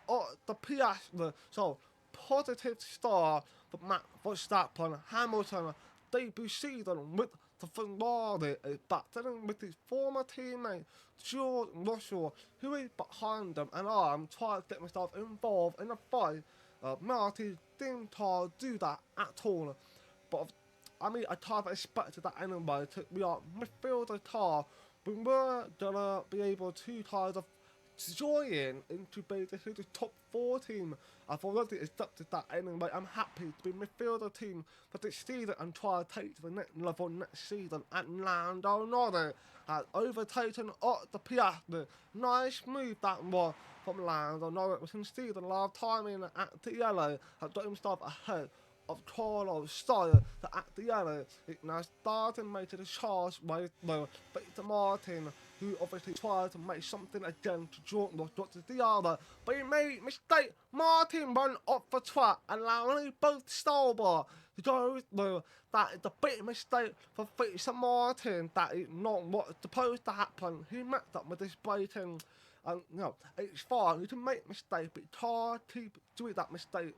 the Piastri. So positive start for Matt Verstappen. Hamilton debut season with the Ferrari is battling with his former teammate George Russell, who is behind them, and I'm trying to get myself involved in a fight. Marty didn't try to do that at all, but I mean, I kind of expected that anyway. We are midfielder tar. We were gonna be able to kind of join into basically the top 4 team. I've already accepted that anyway. I'm happy to be midfielder team for this season and try to take to the next level next season. And Lando Norris has overtaken Otto Piastri. Nice move that one from Lando Norris. We can see the last time in at the yellow has got himself ahead of Carlos Sainz to at the yellow. It now starting making the charge with Victor Martin, who obviously tried to make something again to Jordan got to the other, but he made a mistake. Martin went off the track, allowing both Sauber to go through. That is a big mistake for Victor Martin. That is not what's supposed to happen. He messed up with this braking. And it's fine. You can make mistakes, but it's hard to do that mistake.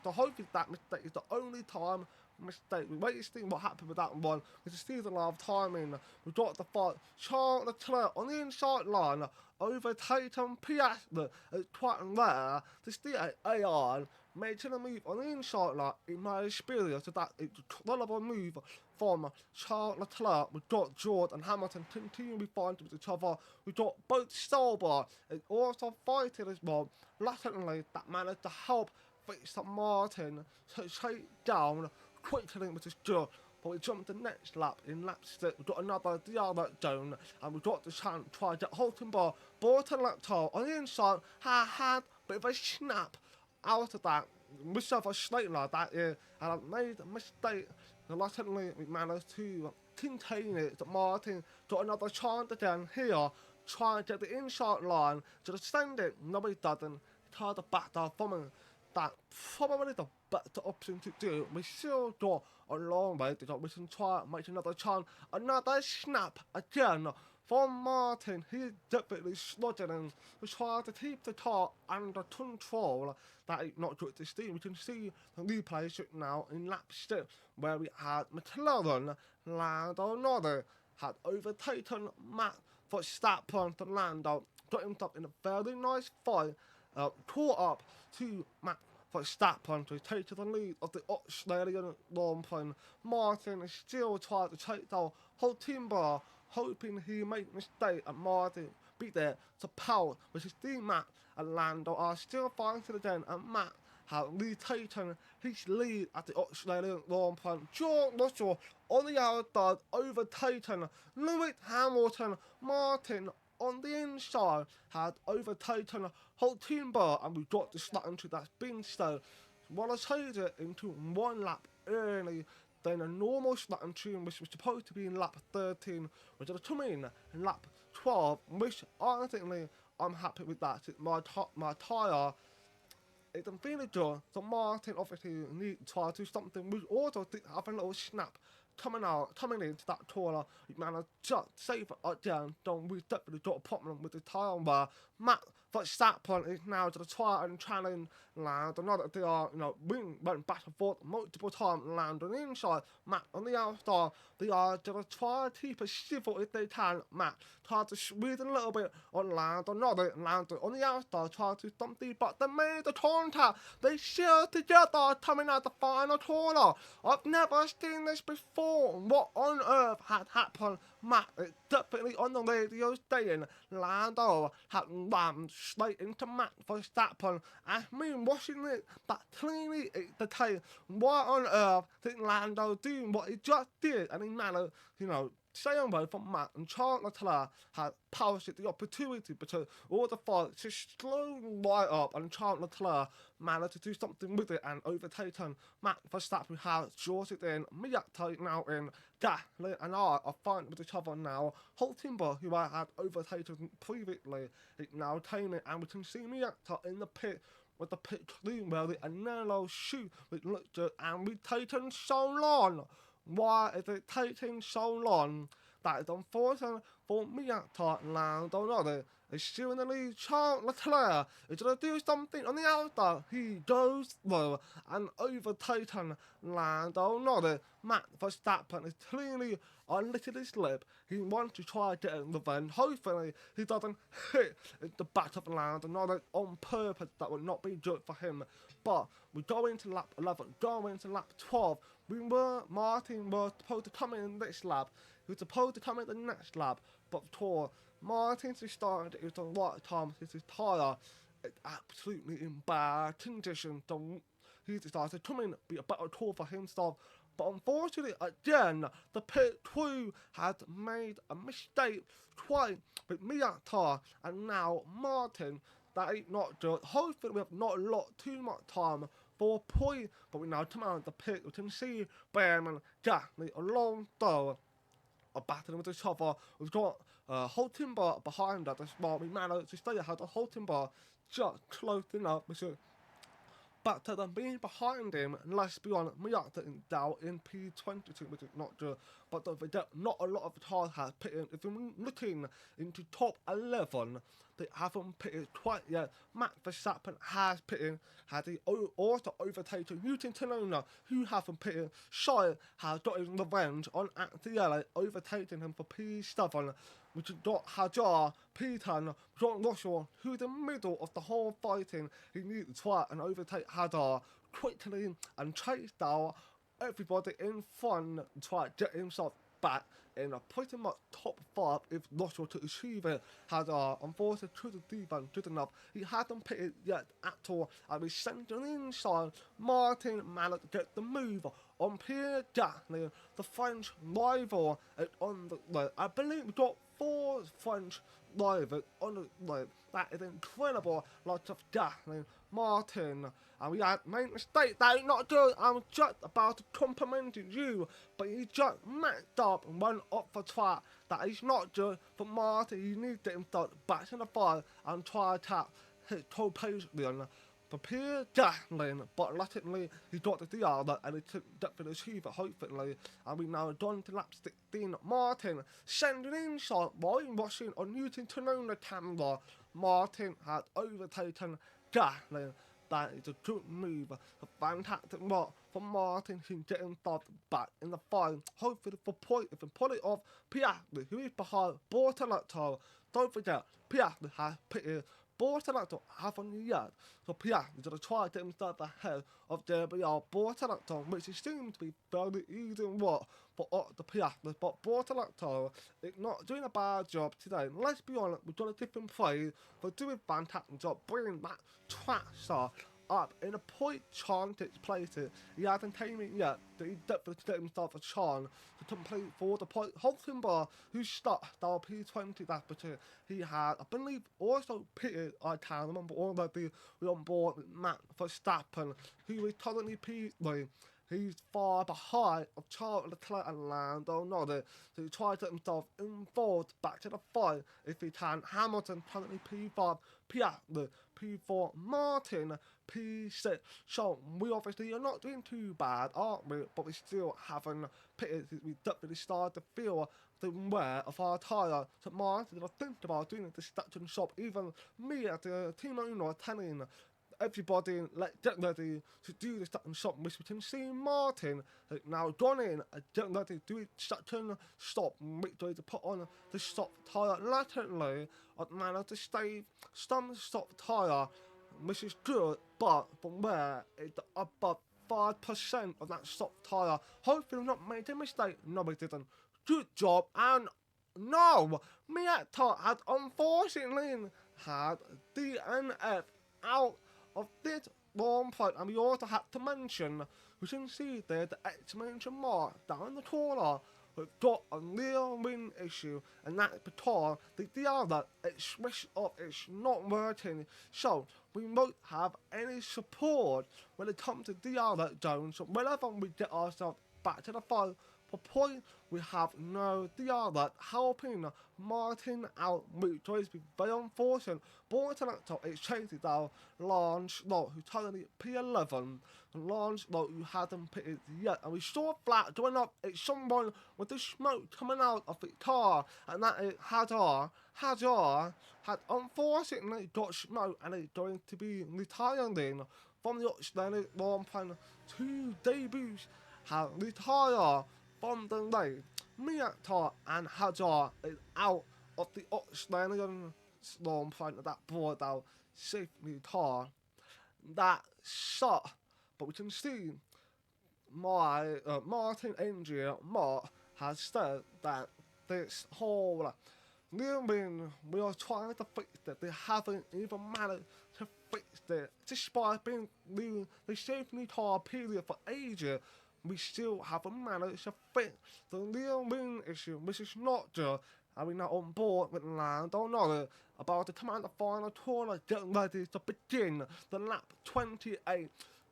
So hopefully that mistake is the only time mistake. We wait to see what happened with that one. We can see the last timing. We got the fight. Charles Leclerc on the inside line, overtaking Piastri. It's quite rare to see an AI making a move on the inside line. In my experience, that it's a incredible move from Charles Leclerc. We got George and Hamilton continuing fighting with each other. We got both Sauber and also fighting as well. Luckily, that managed to help Victor Martin to take down quickly, which is good. But we jumped the next lap in lap 6. We got another DRS zone, and we got the chance to try to get Hulkenberg. Brought a laptop on the inside, had a bit of a snap out of that. Myself a straight like that, yeah, and I made a mistake. And luckily, we managed to contain it. Martin got another chance again here, trying to get the inside line to send it. No, he doesn't. He tried to back down from him. That's probably the better option to do. We still got a long way to go. We can try and make another chance. Another snap again from Martin. He's definitely struggling to try to keep the car under control. That is not good to see. We can see the replay now in lap 6 where we had McLaren, Lando Norris had overtaken Matt Verstappen to Lando. Got himself in a very nice fight. Caught up to Matt Verstappen to take to the lead of the Australian Grand Prix. Martin is still trying to take down Hulkenberg, hoping he made a mistake and Martin be there to power, which is the Matt and Lando are still fighting again, and Matt has retaken his lead at the Australian Grand Prix. George Russell on the outside, overtaken Lewis Hamilton. Martin on the inside had overtaken Hulkenberg, and we got the slot into that spin stone. Well, I changed it into 1 lap early than a normal slot into, which was supposed to be in lap 13, which will come in lap 12, which honestly I'm happy with that. My tyre isn't feeling good, so Martin obviously needs to try to do something. We also did have a little snap coming into that corner. We managed just save it again. We definitely got a problem with the tyre where Matt Verstappen is now to try and challenge Lando. Not that they are, went back and forth multiple times. Lando on the inside, Matt on the outside. They are going to try to keep a civil if they can. Matt tried to squeeze a little bit on Lando. Lando on the outside tried to something, but they made the contact. They share together coming out the final corner. I've never seen this before. What on earth had happened? Matt is definitely on the radio saying Lando had rammed straight into Matt Verstappen. And me watching it, that clearly is the case. Why on earth did Lando do what he just did? And he managed, stay away from Matt, and Charles Leclerc had passed the opportunity because all the fights just slowed right up, and Charles Leclerc managed to do something with it and overtaken Matt Verstappen has draws it in. Miata now in. Gasly and I are fighting with each other now. Hulkenberg, who I had overtaken previously, is now taming, and we can see Miata in the pit with the pit crew wearing a yellow shoe, which looks good, and we've taken so long. Why is it taking so long? That is unfortunate for Miata. Lando Norris is still in the lead. Charles Leclerc is going to do something on the outside. He goes through and overtaken Lando Norris. Max Verstappen is clearly on his slip. He wants to try getting the revenge. Hopefully he doesn't hit the back of Lando Norris on purpose. That would not be good for him. But we go into lap 11, go into lap 12. Martin was supposed to come in this lap. He was supposed to come in the next lap. But for Martin to start, it was the right time since his tyre is absolutely in bad condition. So he decided to come in, be a better tool for himself. But unfortunately, again, the pit crew had made a mistake twice with Miata and now Martin. That is not good. Hopefully, we have not too much time for a point. But we now come out of the pit. We can see Behrman, Gasly, Alonso are battling with each other. We've got Hulkenberg behind us as well. We managed to stay ahead of Hulkenberg just close enough. But to them being behind him, and let's be honest, Miata in down in P22, which is not good. But don't forget, not a lot of the cars have pitted. If you're looking into top 11, they haven't pitted quite yet. Max Verstappen has pitted, has he also overtaken Newton Tanola, who haven't pitted. Shire has got his revenge on Actiella, overtaking him for P7. Which has got Hajar, P10, John Russell, who's in the middle of the whole fighting. He needs to try and overtake Hajar quickly and chase down everybody in front and try to get himself back in a pretty much top 5 if Russell to achieve it. Hajar, unfortunately, couldn't do that good enough. He hadn't pitted yet at all, and we sent an inside. Martin managed to get the move on Pierre Gasly, the French rival, on the way. I believe we got 4 French rivals on the way. That is incredible. Lots of Gasly, Martin, and we had made a mistake. That is not good. I was just about to compliment you, but he just messed up and went off the track. That is not good for Martin. He needs to get himself back in the fight and try to tap his co-patron for Pierre Gasly, but luckily he got the DR and he took definitely achieve it, hopefully. And we now done to lap 16. Martin sending in shot while rushing on Newton Tanola camera. Martin had overtaken Gasly. That is a good move, a fantastic work for Martin to get himself back in the fight. Hopefully for point, if we pull it off, Piastri, who is behind Bortoletto. Don't forget, Piastri has pitted. Bortoletto haven't yet, so Piastri is going to try to get himself ahead of JBL Bortoletto, which seems to be very easy work for the Piastri, but Bortoletto is not doing a bad job today. Let's be honest, we've got a different praise for doing a fantastic job, bringing that track star up in a point chanted places. He hasn't taken it yet, but he definitely get himself a chance to complete for the point. Hulkenberg, who stuck down P20 that particular, he had, I believe, also pitted, I can't remember already, we're on board with Max Verstappen, who is currently P3. He's far behind of Charles Leclerc and Lando Norris, so he tries to get himself involved back to the fight if he can. Hamilton currently P5, Piastri P4, Martin P6. So we obviously are not doing too bad, aren't we? But we still haven't pitted. We definitely started to feel the wear of our tyre. So Martin, I think about doing a distraction shop. Even me as the team owner are telling everybody get ready to do the starting shot, which we can see Martin now gone in and get ready to do it starting stop, which way to put on the stop tyre. Latterly, I've managed to save some stop tyre, which is good, but from where it's above 5% of that stop tyre. Hopefully we've not made a mistake. No, we didn't. Good job, and no, Miata had unfortunately had DNF out of this one point, and we also had to mention, we can see there the exclamation mark down the corner. We've got a real win issue, and that's because the DR it's switched off, it's not working. So we won't have any support when it comes to DR zone. So whenever we get ourselves back to the fight For point, we have no that helping Martin out, which is very unfortunate. Born to laptop, it's changed down, launch, no, who totally P11, launch, no, you hadn't pitted yet. And we saw a flat going up, it's someone with the smoke coming out of the car, and that is Hadar. Hadar had unfortunately got smoke, and it's going to be retiring from the Australian Long Plan. 2 debuts have retired from the race. Miatar and Hadar is out of the Australian Long Plan that brought out safely tar. That shot, but we can see my Martin engineer Mark has said that this whole we are trying to fix it. They haven't even managed to fix it. Despite being the safety car period for ages, we still haven't managed to fix the real win issue, which is not just are we now on board with Lando Norris about to come out the final tournament, getting ready to begin the lap 28.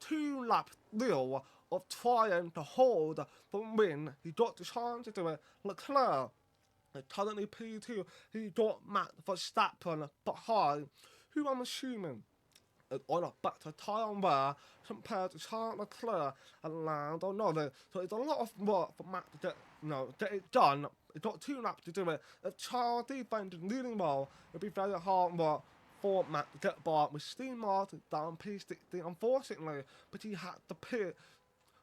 2 lap deal of trying to hold the win. He got the chance to do it. Leclerc, currently P2, he got Matt Verstappen behind, who I'm assuming is on a better time wear compared to Charles Leclerc and Lando Norris. So it's a lot of work for Matt to get it done. It's got 2 laps to do it. If Charles defended really well, it'd be very hard work for Matt to get by with Steve Martin down P16, unfortunately, but he had to pit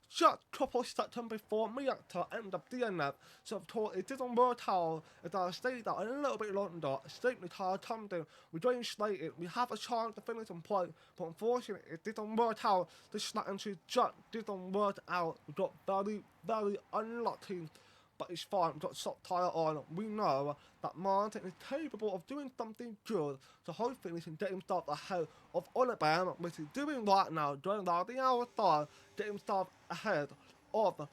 just a couple of seconds before me to end up DNF, so of course it didn't work out. If I stayed out a little bit longer, safety car comes in, we don't slate it, we have a chance to finish on point, but unfortunately it didn't work out. The strategy just didn't work out. We got very, very unlucky, but it's fine. We've got soft tyre on. We know that Martin is capable of doing something good, so hopefully he can get himself ahead of Oliver, which he's doing right now, during the outside, get himself ahead of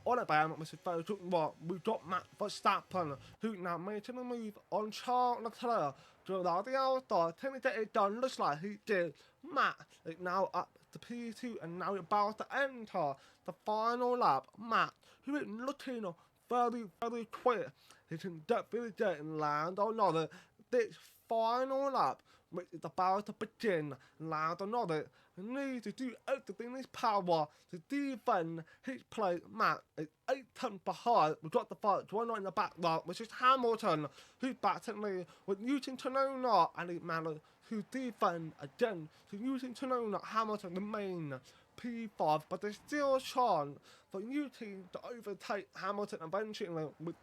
Oliver, which is very good. We've got Matt Verstappen, who now making a move on Charles Leclerc during the outside. Can he get it done? Looks like he did. Matt is now up to P2, and now about to enter the final lap. Matt, who is looking very, very quick. He can definitely get in Lando Norris this final lap, which is about to begin. Lando Norris needs to do everything in his power to defend his place. Matt is 8 tenths behind. We've got the first one in the background, which is Hamilton, who's battling with Newton Tsunoda, and he managed to defend again. So Newton Tsunoda, Hamilton remain P5, but there's still a chance for Newton to overtake Hamilton eventually with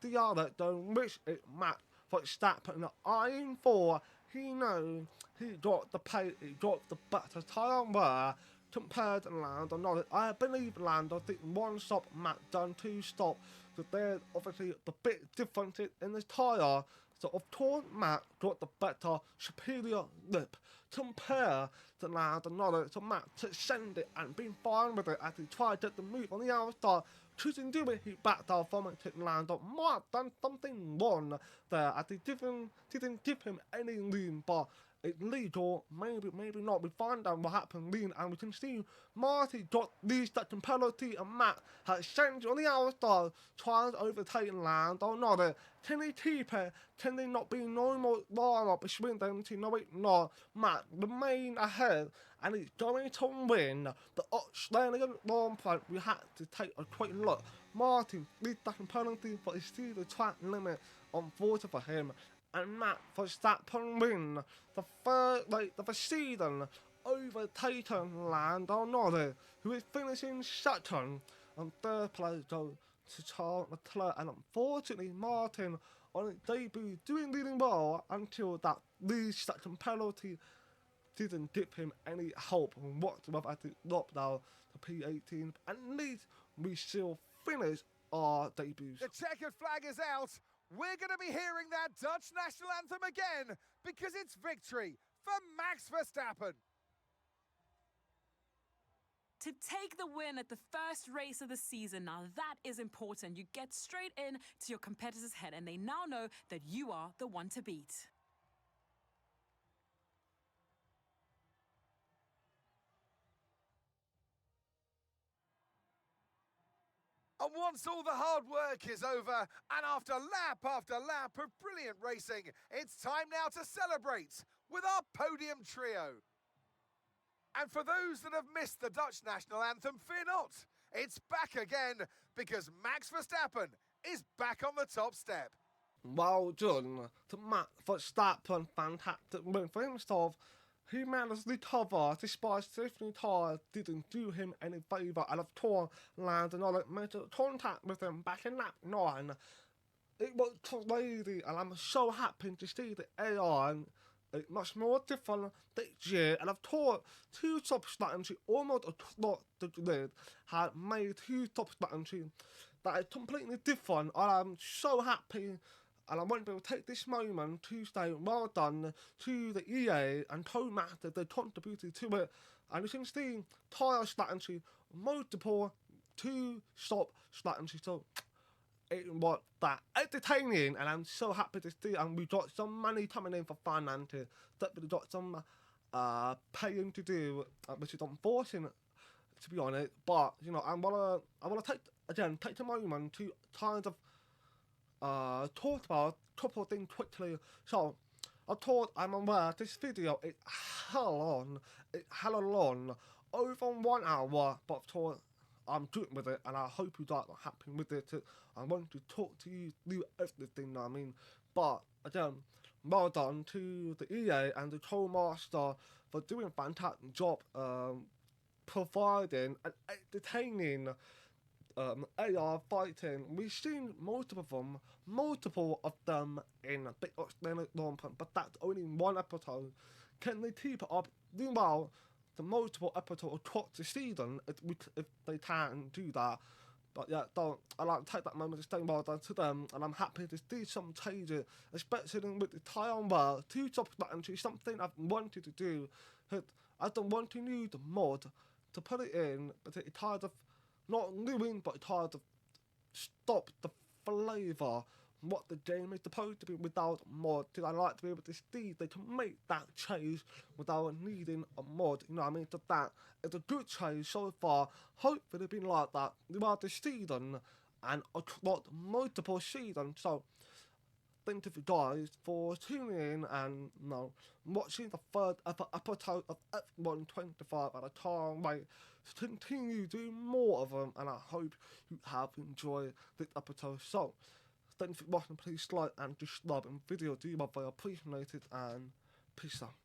the other, which is Matt Verstappen. Eyeing for, he knows he got the pace, he got the better tyre wear compared to Lando Norris. I believe Lando did 1 stop, Matt done 2 stops, so there's obviously the big differences in the tyre. So of course Matt got the better, superior lip compared to Lando Norris. So Matt to send it and being fine with it as he tried to get the move on the outside. Couldn't do it, he backed out from it to Lando. Might have done something wrong there as he didn't give him any room, but it's legal, maybe not. We find out what happened then, and we can see Marty got the second penalty, and Matt has sent on the outside, trying to overtake Lando Norris. Can he keep it? Can they not be normal line up between them two? No, it's not. Matt remain ahead, and he's going to win the Australian Long Plan. We had to take a quick look. Martin, the second penalty, but he sees the track limit on 40 for him. And Matt Verstappen win the third race of the season, overtaking Lando Norris, who is finishing second, and third place goes to Charles Leclerc. And unfortunately, Martin on his debut doing really well until that lead second penalty didn't give him any hope whatsoever as he dropped down to P18. At least we still finish our debuts. The checkered flag is out. We're going to be hearing that Dutch national anthem again because it's victory for Max Verstappen. To take the win at the first race of the season, now that is important. You get straight in to your competitor's head, and they now know that you are the one to beat. And once all the hard work is over, and after lap of brilliant racing, it's time now to celebrate with our podium trio. And for those that have missed the Dutch national anthem, fear not. It's back again, because Max Verstappen is back on the top step. Well done to Max Verstappen, fantastic win for himself. He managed to recover despite safety tyres didn't do him any favour, and of course landed on it, made contact with him back in lap 9. It was crazy, and I'm so happy to see the AI it's much more different this year, and of course, two top strategy almost across the grid had made two top strategy that is completely different, and I'm so happy. And I want to take this moment to say well done to the EA and Codemasters. They contributed to it. And you can see tyre strategy, multiple two-stop strategy. So it was that entertaining, and I'm so happy to see. And we got some money coming in for finances. That we got some paying to do, which is unfortunate, to be honest. But you know, I wanna take the moment to kind of talk about a couple of things quickly. So, I thought I'm aware this video is hell long, over 1 hour, but I thought I'm good with it, and I hope you guys are happy with it. I want to talk to you through everything, I mean. But, again, well done to the EA and the Codemaster for doing a fantastic job providing an entertaining AR fighting. We've seen multiple of them in Big Extended Launch, but that's only one episode. Can they keep it up? Meanwhile, the multiple episodes across the season, if they can do that. But yeah, I like to take that moment to say well done to them, and I'm happy to see some changes, especially with the tyre world. Two top strategy, something I've wanted to do. I don't want to use the mod to put it in, but it's tired of not doing, but it's hard to stop the flavour what the game is supposed to be without a mod. I like to be able to see they can make that change without needing a mod. You know what I mean? So that is a good change so far. Hopefully it's been like that throughout the season and across multiple seasons. So thank you guys for tuning in and watching the third ever episode of F125, and I can't wait to continue doing more of them, and I hope you have enjoyed this episode. So thank you for watching. Please like and subscribe and video. Do you very appreciate it, and peace out.